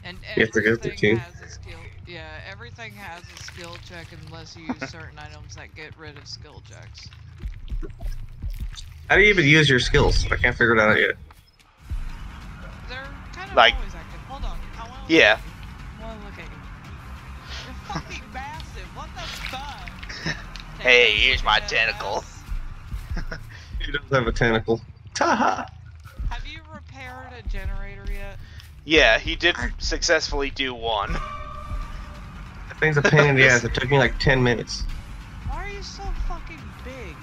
And You have to go through everything two? has a skill. Yeah, everything has a skill check unless you use certain items that get rid of skill checks. how do you even use your skills? I can't figure it out yet. They're kind of Like- always active. Hold on. I want to look Yeah. at you. I want to look at you. You're fucking massive. What the fuck? Hey, here's my Deadass. tentacle. He does have a tentacle. Taha! Have you repaired a generator yet? Yeah, he did successfully do one. That thing's a pain in the ass. It took me like 10 minutes. Why are you so fucking big?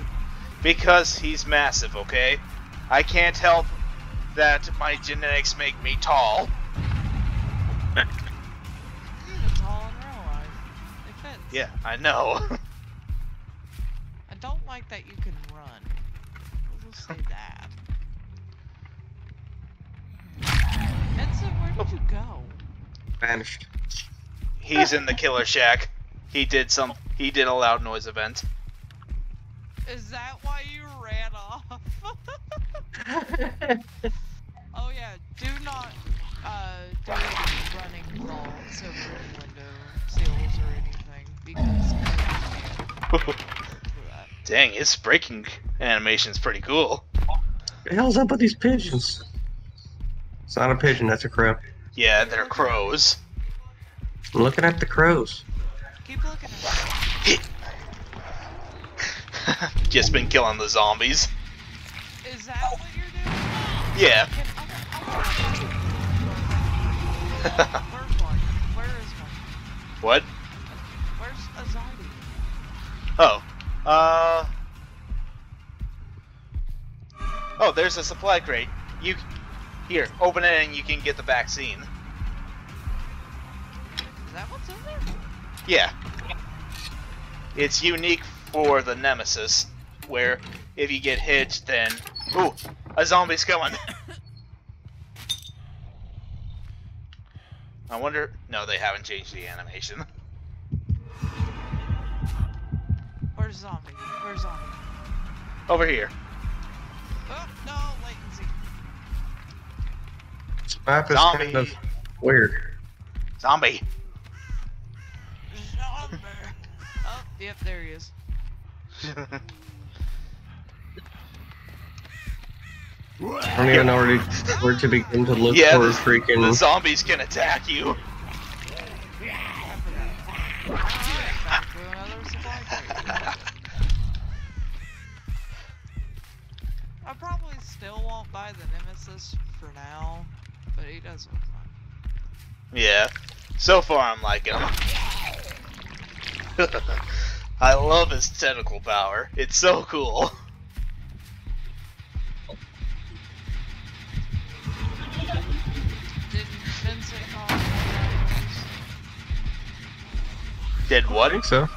Because he's massive, okay? I can't help that my genetics make me tall. You're tall in real life. It fits. Yeah, I know. I don't like that you can run. We'll just say that. Vincent, where did you go? Vanished. He's in the killer shack. He did a loud noise event. Is that why you ran off? Oh yeah, do not do any running vaults over any window seals or anything because Dang, his breaking animation's pretty cool. The hell's up with these pigeons? It's not a pigeon, that's a crow. Yeah, they're crows. I'm looking at the crows. keep looking at it. Just been killing the zombies. Is that what you're doing? Yeah. Where's one? Where is one? What? Where's a zombie? Oh. Oh, there's a supply crate. Here, open it and you can get the vaccine. Is that what's in there? Yeah. It's unique for the Nemesis, where if you get hit, then... Ooh, a zombie's coming. I wonder... No, they haven't changed the animation. Where's zombie? Where's zombie? Over here. Oh, no, latency. This map is Zombie. kind of weird. Zombie. Zombie. Oh, yep, there he is. I don't even know where to begin to look Yeah, for the freaking. zombies can attack you. Back to another supply crate. I probably still won't buy the Nemesis for now, but he does look fun. Yeah. So far, I'm liking him. I love his tentacle power. It's so cool. Didn't Vincent call me? Did I what? think so.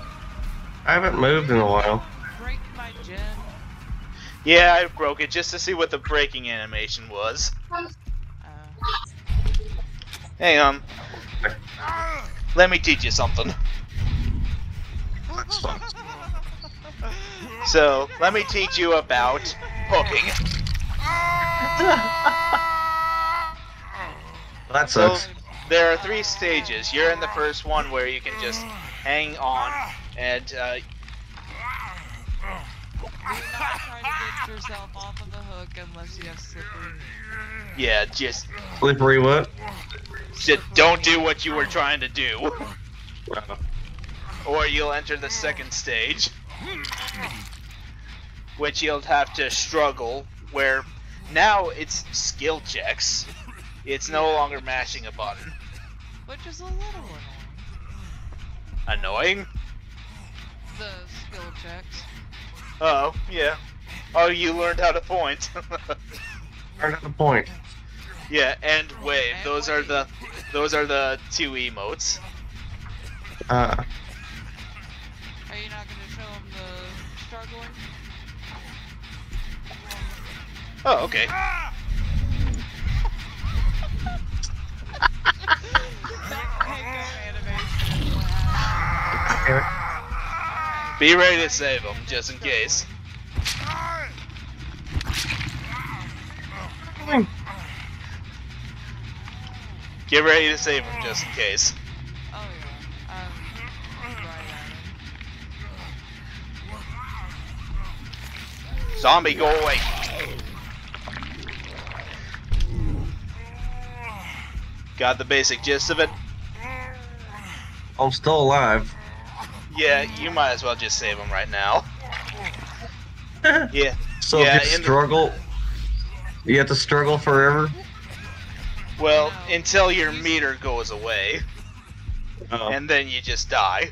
I haven't moved in a while. Break my gen. Yeah, I broke it just to see what the breaking animation was. Hang on. Let me teach you something. So, let me teach you about hooking. That So, sucks. there are 3 stages. You're in the first one where you can just hang on and Do not try to get yourself off of the hook unless you have slippery. yeah, just Slippery what? don't do what you were trying to do, or you'll enter the second stage, which you'll have to struggle. Where now it's skill checks. It's no longer mashing a button. Which is a little annoying. Annoying? The skill checks. Oh, yeah. Oh, you learned how to point. Turn to the point. Yeah, and wave. Those are the 2 emotes. Are you not gonna show him the struggling? Oh, okay. Be ready to save them, just in case. Get ready to save them, just in case. Oh yeah, I'm right at him. Zombie, go away. Got the basic gist of it? I'm still alive. Yeah, you might as well just save them right now. Yeah. So Yeah, if you in the- struggle, you have to struggle forever. Well, No. until your meter goes away, Oh. and then you just die.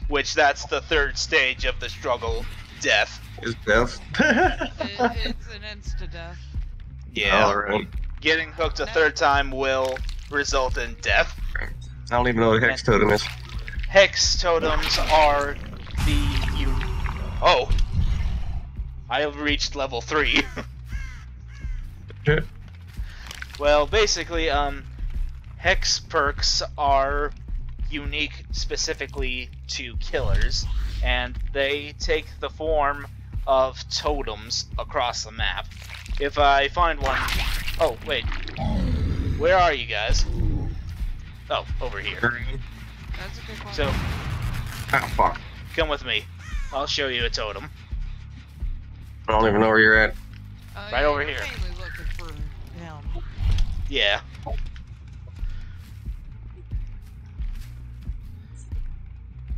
Which that's the 3rd stage of the struggle, death. Is death. It's an insta-death. Yeah. Alright. Getting hooked a 3rd time will result in death. I don't even know what a hex totem is. Hex totems are Oh. I have reached level 3. Shit. Well, basically, hex perks are unique specifically to killers, and they take the form of totems across the map. If I find one... Oh, wait. Where are you guys? Oh, over here. That's a good point. So, Ah, fuck. come with me. I'll show you a totem. I don't even know where you're at. right over you're here. mainly looking for him. Yeah.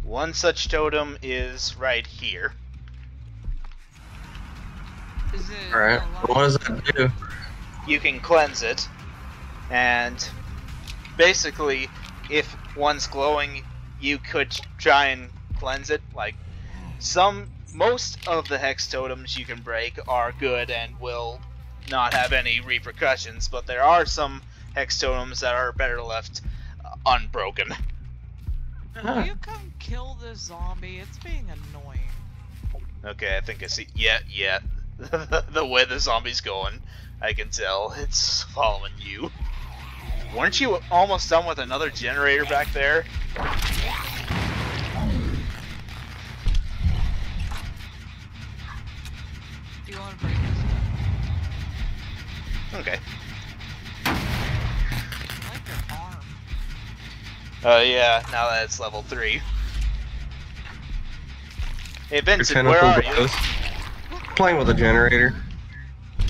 One such totem is right here. Is it Alright. a lot- What does that do? You can cleanse it, and basically, if one's glowing, you could try and cleanse it. Like, most of the hex totems you can break are good and will not have any repercussions, but there are some hex totems that are better left unbroken. Will you come kill this zombie? It's being annoying. Okay, I think I see. Yeah. The way the zombie's going, I can tell it's following you. Weren't you almost done with another generator back there? want to break this one? Okay. I like your arm. Yeah, now that it's level 3. Hey Vincent, Your where are tentacle you? goes. Playing with a generator.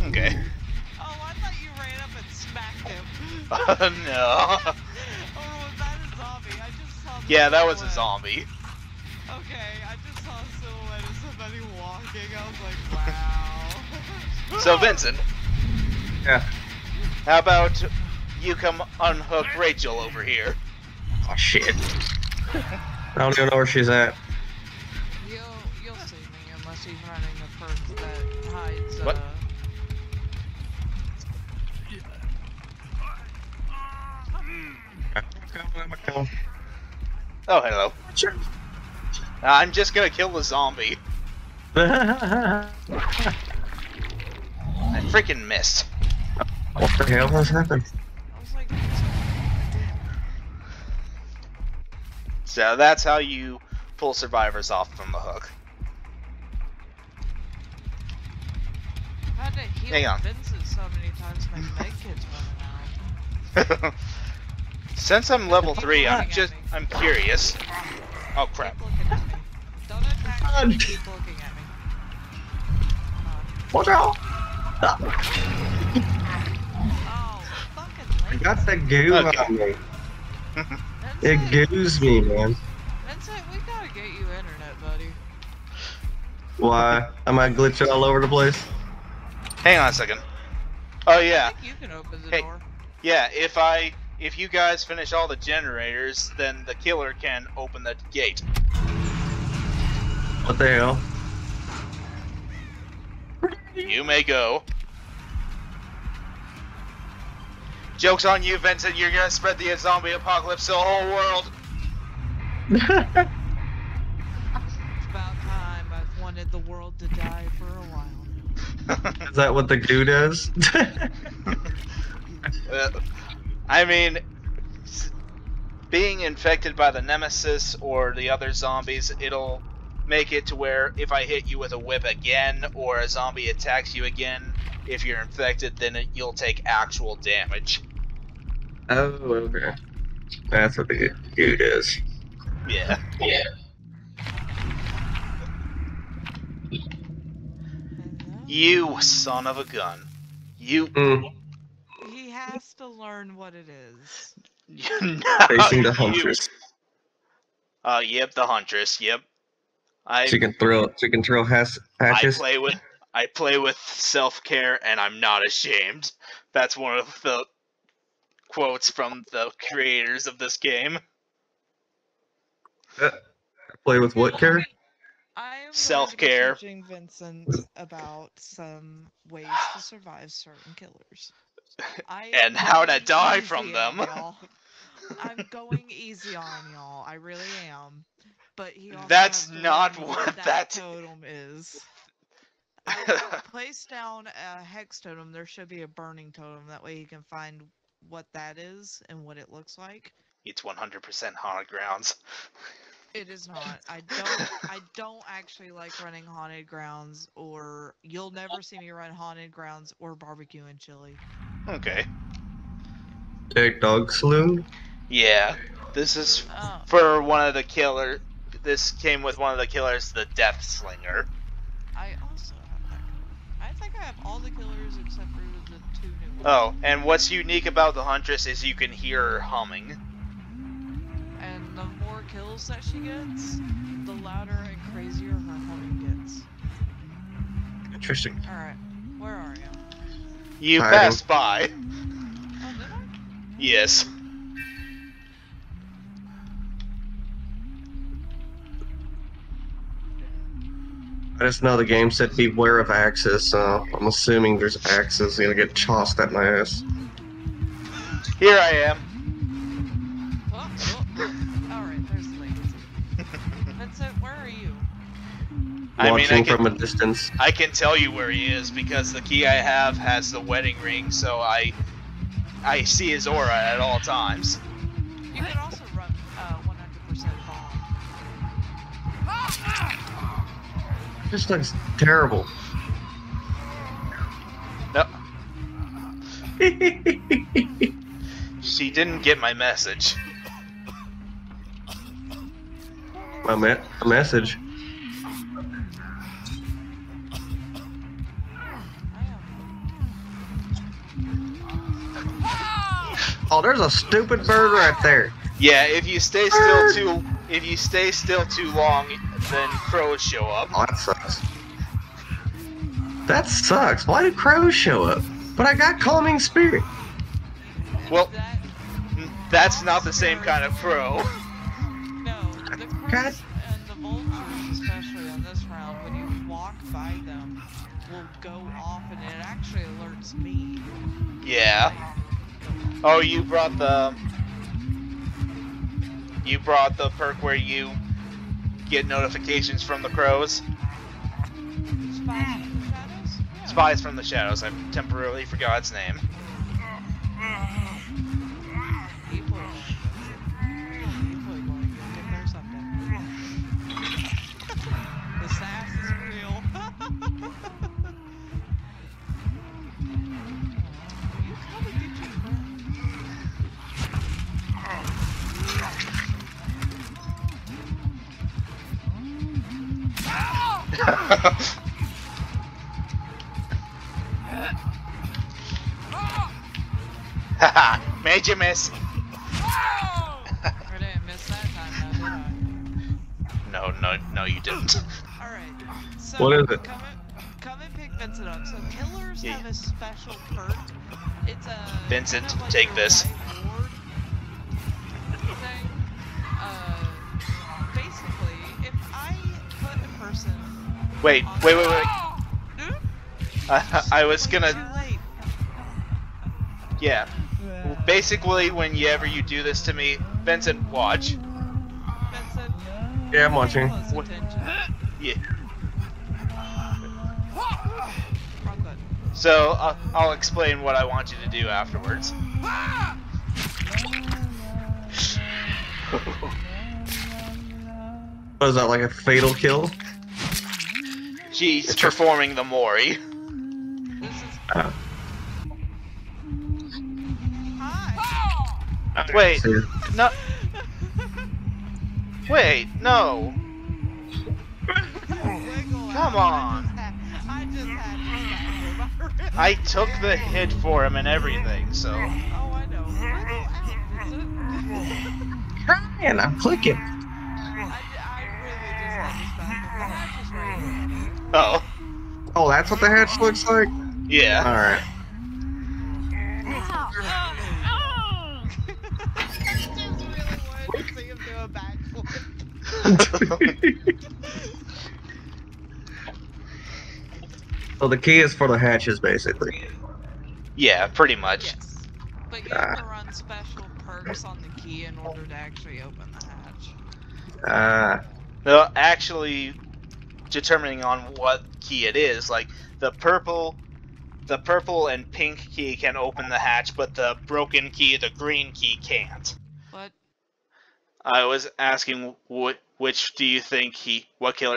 Okay. Oh, I thought you ran up and smacked him. Oh no. Or was that a zombie? I just saw the Yeah, that was a silhouette. zombie. Okay, I just saw a silhouette of somebody walking. I was like, wow. So Vincent, Yeah. how about you come unhook Rachel over here? Oh shit. I don't even know where she's at. You'll see me unless he's running the perk that hides. What? Oh, hello. Sure. I'm just gonna kill the zombie. I freaking missed. What the hell has happened? I was like, So that's how you pull survivors off from the hook. I had to heal Hang on. Vincent so many times my med kit's running out. Since I'm level Keep 3, looking at me. I'm curious. Oh crap. Keep looking at me. Don't attack me, keep looking at me. Come on. Watch out! Oh, fucking I late. got the goo Okay. on me. It Vincent, goos me, man. Vincent, we gotta get you internet, buddy. Why? Am I glitching all over the place? Hang on a second. Oh yeah. I think you can open the Hey. door. Yeah, if you guys finish all the generators, then the killer can open the gate. What the hell? You may go. Joke's on you, Vincent. You're gonna spread the zombie apocalypse to the whole world. It's about time. I've wanted the world to die for a while. Is that what the goo does? I mean, being infected by the nemesis or the other zombies, it'll make it to where if I hit you with a whip again or a zombie attacks you again, if you're infected, then you'll take actual damage. Oh, okay. That's what the goo does. Yeah. Yeah. You son of a gun. You. He has to learn what it is. Facing the huntress. Yep, the huntress. Yep. She can throw hatches. I play with self-care, and I'm not ashamed. That's one of the quotes from the creators of this game. Play with what care? I am Self-care. teaching Vincent about some ways to survive certain killers. And how to die easy from on them. y'all. I'm going easy on y'all. I really am. But he also That's has to not learn what that that- totem is. I place down a hex totem. There should be a burning totem. That way he can find what that is and what it looks like. It's 100% haunted grounds. It is not. I don't actually like running haunted grounds, or you'll never see me run haunted grounds or barbecue and chili. Okay. Take dog saloon. Yeah. This is Oh. for one of the killer. This came with one of the killers, the Death Slinger. I also have that. I think I have all the killers except for the 2 new ones. Oh, and what's unique about the Huntress is you can hear her humming. And the more kills that she gets, the louder and crazier her humming gets. Interesting. Alright, where are you? You Hiding. passed by. Oh, did I? Yes. I just know the game said beware of axes, so I'm assuming there's axes gonna get tossed at my ass. Here I am. Oh. Alright, there's the lady. Vincent, where are you? Watching from a distance. I can tell you where he is because the key I have has the wedding ring, so I see his aura at all times. You can also run 100% bomb. This looks terrible. She didn't get my message. A message. Oh, there's a stupid bird right there. Yeah, if you stay still too long, then crows show up. Oh, that sucks. That sucks. Why do crows show up? But I got calming spirit. Well, that's not the same kind of crow. No, the crows and the vultures, especially on this round, when you walk by them, will go off and it actually alerts me. Yeah. Oh, you brought the perk where you get notifications from the crows? Spies from the shadows? Yeah. Spies from the Shadows. I temporarily forgot its name. People are going to get there someday. The sass is real. You come and get your friend. Haha, made you miss. I didn't miss that time, now, did I? No, you didn't. Alright, so What is it? Come and pick Vincent up. So killers Yeah. have a special perk. It's a Vincent, kind of like take a this. reward thing. Basically, if I put a person Wait. on I was gonna. Too late. Yeah. Basically, whenever you do this to me, Vincent, watch. Vincent, Yeah, I'm watching. close attention. Yeah. Wrong button. So I'll explain what I want you to do afterwards. What is that, like a fatal kill? She's performing the Mori. This is Uh, hi. Wait, see. no. Wait, no. Wiggle Come out. on. I just had to stab him. I took the hit for him and everything, so. Oh, I know. Wiggle out, Vincent. And I'm clicking. I really just had to stab him. The hatch is right here. Oh. Oh, that's what the hatch looks like? Yeah. Alright. I just really wanted to see him do a backflip. So the key is for the hatches, basically. Yeah, pretty much. Yes. But you have to run special perks on the key in order to actually open the hatch. No, actually, determining on what key it is, like the purple and pink key can open the hatch, but the broken key, the green key, can't. But I was asking what killer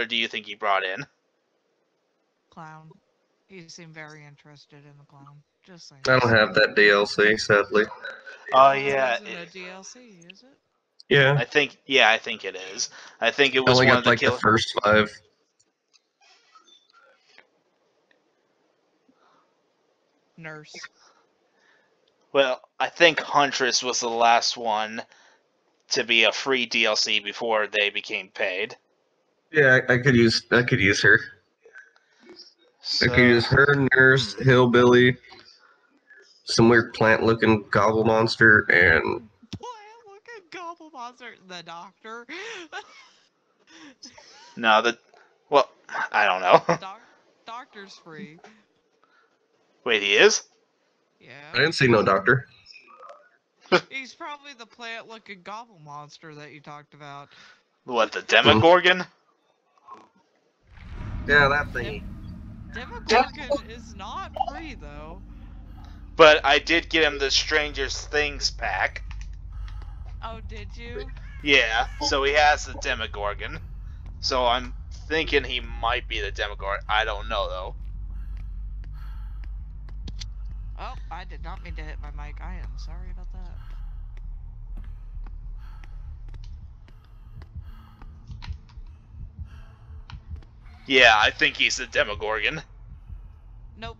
do you think he brought in? clown. You seem very interested in the clown. Just saying. I don't have that DLC, sadly. Oh yeah, It isn't a DLC, is it? Yeah. I think it is. I think it I was only one got of the like the killers. first 5. Nurse. Well, I think Huntress was the last one to be a free DLC before they became paid. Yeah, I could use her. So, I could use her, Nurse, Hillbilly, some weird plant-looking gobble monster, and Look at Gobble Monster, the doctor. no, well, I don't know. Doctor's free. Wait, he is? I Yeah. didn't see no doctor. He's probably the plant-looking Gobble Monster that you talked about. What, the Demogorgon? Yeah, that thingy. Demogorgon is not free, though. But I did get him the Strangest Things pack. Oh, did you? Yeah, so he has the Demogorgon. So I'm thinking he might be the Demogorgon. I don't know, though. Oh, I did not mean to hit my mic. I am sorry about that. Yeah, I think he's the Demogorgon. Nope.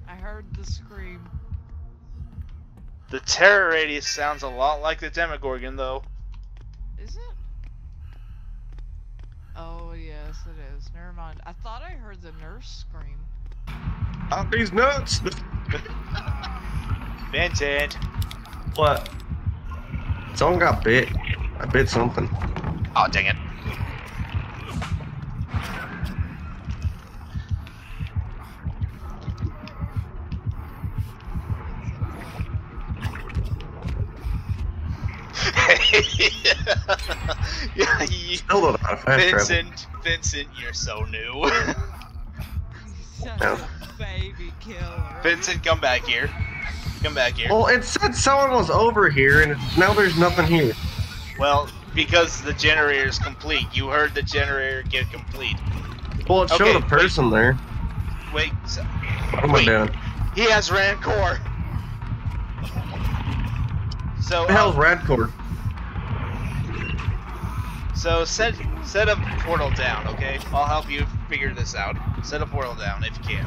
I heard the scream. The terror radius sounds a lot like the Demogorgon, though. Is it? Oh, yes, it is. Never mind. I thought I heard the nurse scream. Out these nuts! Vincent. What? Someone got bit. I bit something. Oh, dang it. Yeah, Still don't know how to fast travel. Vincent, you're so new. Such No. a baby killer. Vincent, come back here. Come back here. Well, it said someone was over here, and now there's nothing here. Well, because the generator's complete. You heard the generator get complete. Well, it showed Okay, a person there. Wait, so, What am I wait. doing? He has Rancor. So, What the hell's Radcore? So set a portal down, okay? I'll help you figure this out. Set a portal down if you can.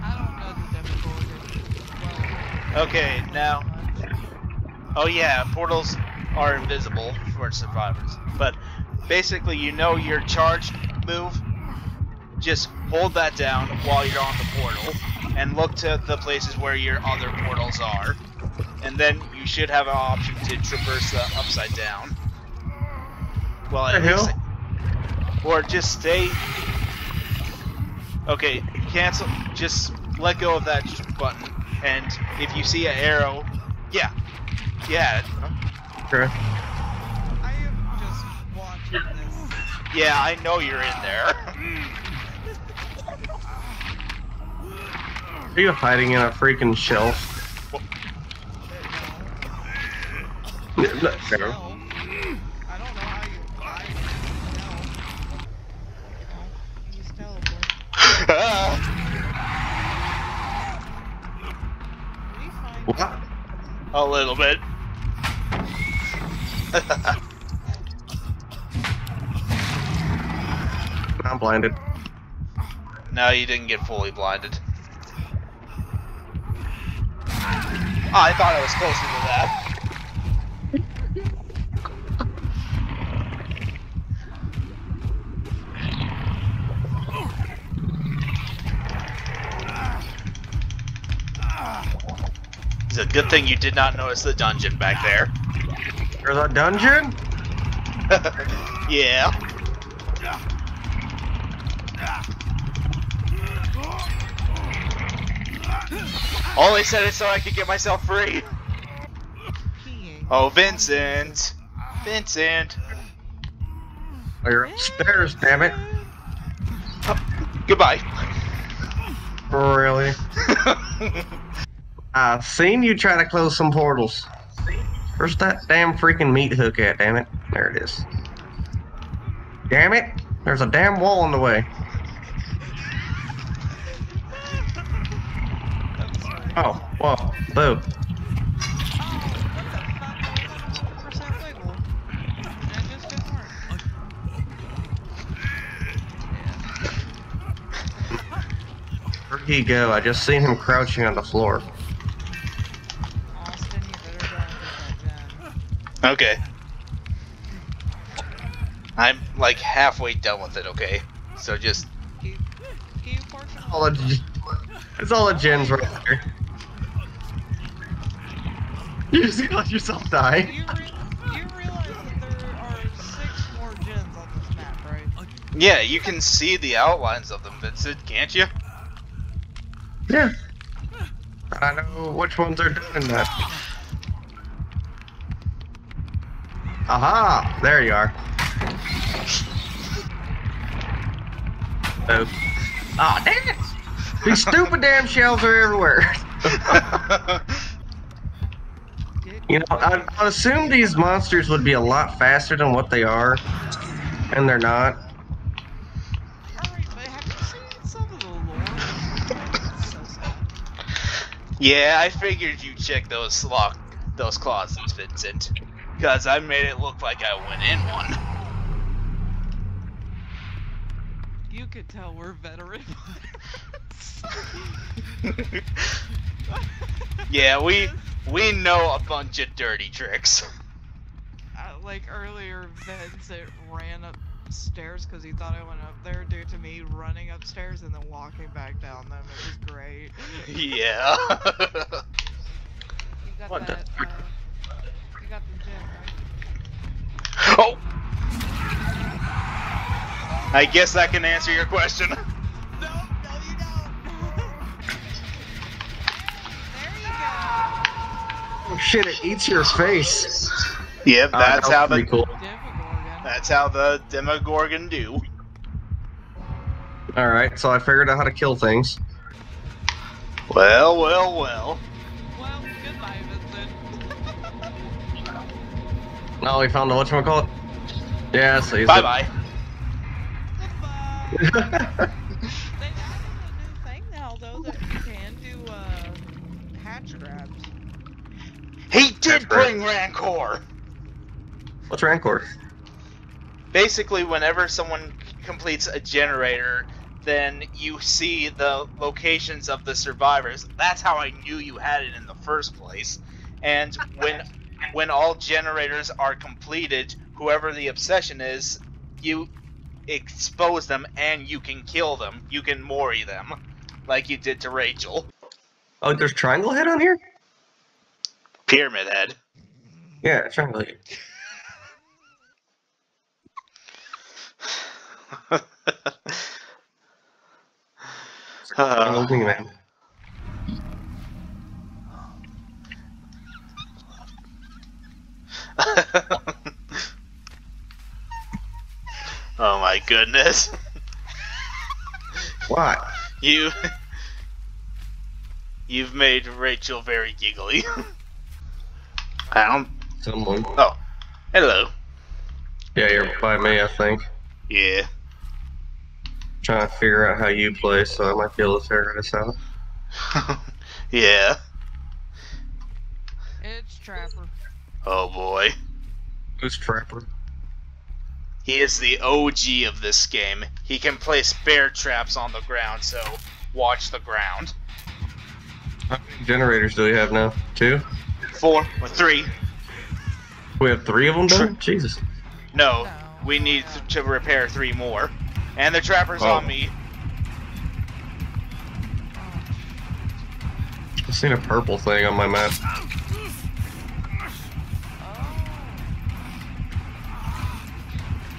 I don't know the Demogorgon. Okay, now. Oh yeah, portals are invisible for survivors. But basically, you know your charge move. Just hold that down while you're on the portal, and look to the places where your other portals are. And then you should have an option to traverse the upside down. Well, What the at least, hell? or just stay. Okay, cancel. Just let go of that button, and if you see an arrow, yeah. Okay. I am just watching this. Yeah, I know you're in there. Are you hiding in a freaking shelf? No. No. I don't know how you hide. No. Oh, he's teleporting. Did he find What? A little bit. I'm blinded. No, you didn't get fully blinded. Oh, I thought I was closer to that. It's a good thing you did not notice the dungeon back there. There's a dungeon? Yeah. Only said it so I could get myself free. peeing? Oh, Vincent. Vincent. Oh, you're upstairs, damn it. Goodbye. Really? I've seen you try to close some portals. Where's that damn freaking meat hook at, damn it? There it is. Damn it! There's a damn wall in the way. Oh, well, boo. Oh, that's a 5% wiggle. And it just didn't work. Where'd he go? I just seen him crouching on the floor. Austin, you better go and get that gen. Okay. I'm like halfway done with it, okay? So just... Keep working on All the, it's all the gens right there. You just let yourself die. You realize that there are 6 more gens on this map, right? Yeah, you can see the outlines of them, Vincent, can't you? Yeah. I know which ones are doing that. Aha! There you are. Oh. Aw, damn it! These stupid damn shells are everywhere. You know, I'd assume these monsters would be a lot faster than what they are, and they're not. Alright, but have you seen some Yeah, I figured you'd check those closets, Vincent. Because I made it look like I went in one. You could tell we're veterans. Yeah, we know a bunch of dirty tricks. Like earlier, Vincent ran upstairs because he thought I went up there due to me running upstairs and then walking back down them. It was great. Yeah. You got What the- that, you got the gym, right? Oh! I guess that can answer your question. No, you don't. There you go. Oh shit! It eats your face. Yep, that's how the pretty cool. Demogorgon. that's how the Demogorgon do. All right, so I figured out how to kill things. Well. Well, goodbye, Vincent. Oh, we found the whatchamacallit? Yeah, so he's Bye bye. Goodbye. They added a new thing now, though, that you can do, hatch grabs. He did That's bring Rancor. What's Rancor? Basically, whenever someone completes a generator, then you see the locations of the survivors. That's how I knew you had it in the first place. And when all generators are completed, whoever the obsession is, you expose them and you can kill them. You can Mori them, like you did to Rachel. Oh, there's triangle head on here? Pyramid Head. Yeah, triangle head. Triangle thing, man. Oh my goodness. What? You've made Rachel very giggly. Someone. Oh, hello. Yeah, you're by me, I think. Yeah. Trying to figure out how you play, so I might be able to figure this out. Yeah. It's Trapper. Oh boy. Who's Trapper? He is the OG of this game. He can place bear traps on the ground, so watch the ground. How many generators do we have now? 2? 4 or 3. We have 3 of them done? Jesus. No, we need to repair 3 more. And the trapper's on me. I've seen a purple thing on my map.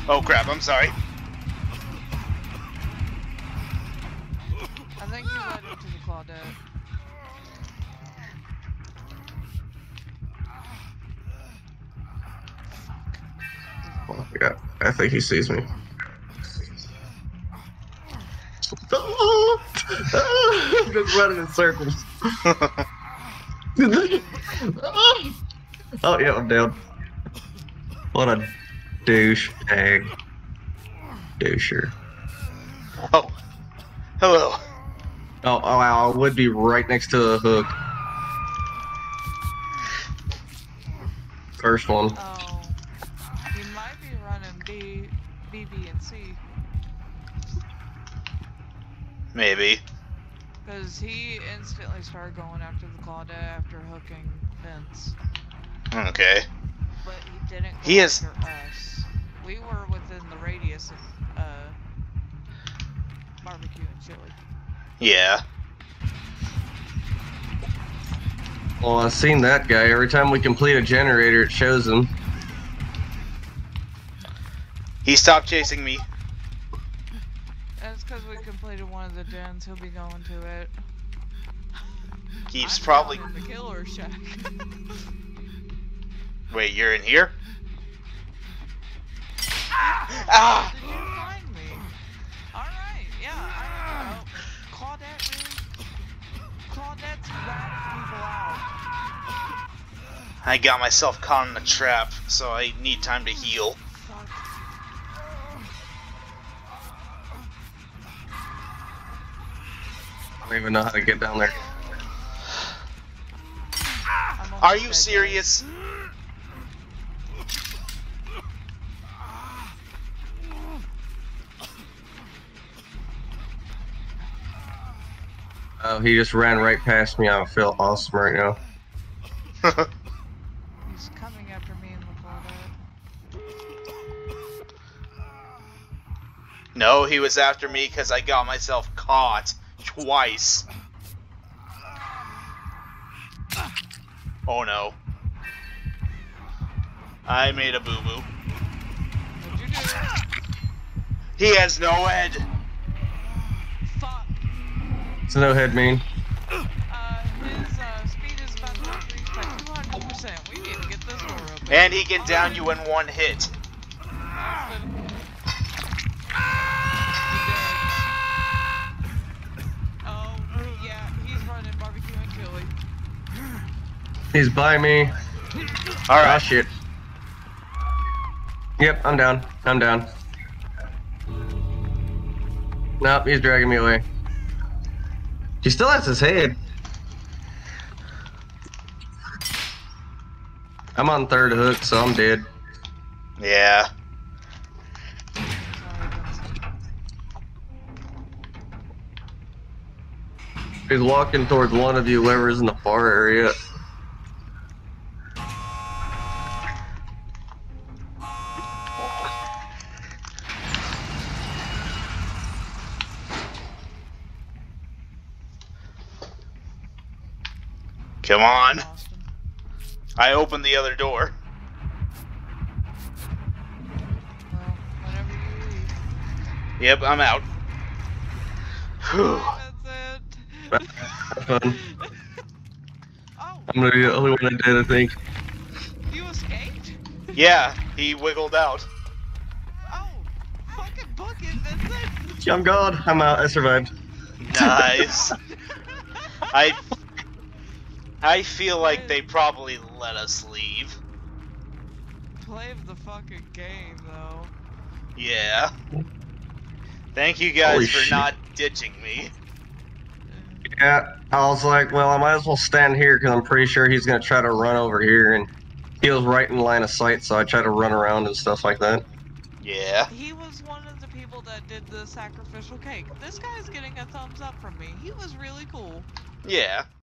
Oh crap, I'm sorry. I think you led into the Claudette. Oh, yeah, I think he sees me. Just running in circles. Oh, yeah, I'm down. What a douchebag. Doucher. Oh. Hello. Oh, wow, I would be right next to the hook. First one. Oh. He might be running B, B, and C. Maybe. Because he instantly started going after the Claudette after hooking Vince. Okay. But he didn't go He is- after us. We were within the radius of barbecue and chili. Yeah. Well, I've seen that guy. Every time we complete a generator, it shows him. He stopped chasing me. That's because we completed one of the gens. He'll be going to it. He's I'm probably... down in the killer shack. Wait, you're in here? Ah! Did you find me? Alright, yeah, I don't know. Claudette, really? Claudette's ratting people out. I got myself caught in a trap, so I need time to heal. Fuck. I don't even know how to get down there. Are you That serious? Oh, he just ran right past me. I feel awesome right now. He's coming after me in the Claudette. No, he was after me because I got myself caught twice. Oh no. I made a boo-boo. What'd you do? He has no head. Fuck. What's no head mean? His speed is about to increase by 200%. We need to get this door open. And he can down you in one hit. Oh, yeah, he's running barbecue and chili. He's by me. Alright. Ah, shit. Yep, I'm down. I'm down. Nope, he's dragging me away. He still has his head. I'm on third hook, so I'm dead. Yeah. Sorry, Vincent. He's walking towards one of you, whoever's in the far area. Come on. Austin. I opened the other door. Well, whenever you leave. Yep, I'm out. Whew. That's Fun. it. Oh, I'm gonna be the only one that did, I think. you escaped? Yeah, he wiggled out. Oh, fucking book it, Vincent. I'm God. I'm out. I survived. Nice. I feel like they probably let us leave. Play of the fucking game, though. Yeah. Thank you guys Holy for shit. not ditching me. Yeah, I was like, well, I might as well stand here because I'm pretty sure he's gonna try to run over here, and he was right in line of sight, so I tried to run around and stuff like that. Yeah. He was one of the people that did the sacrificial cake. This guy's getting a thumbs up from me. He was really cool. Yeah.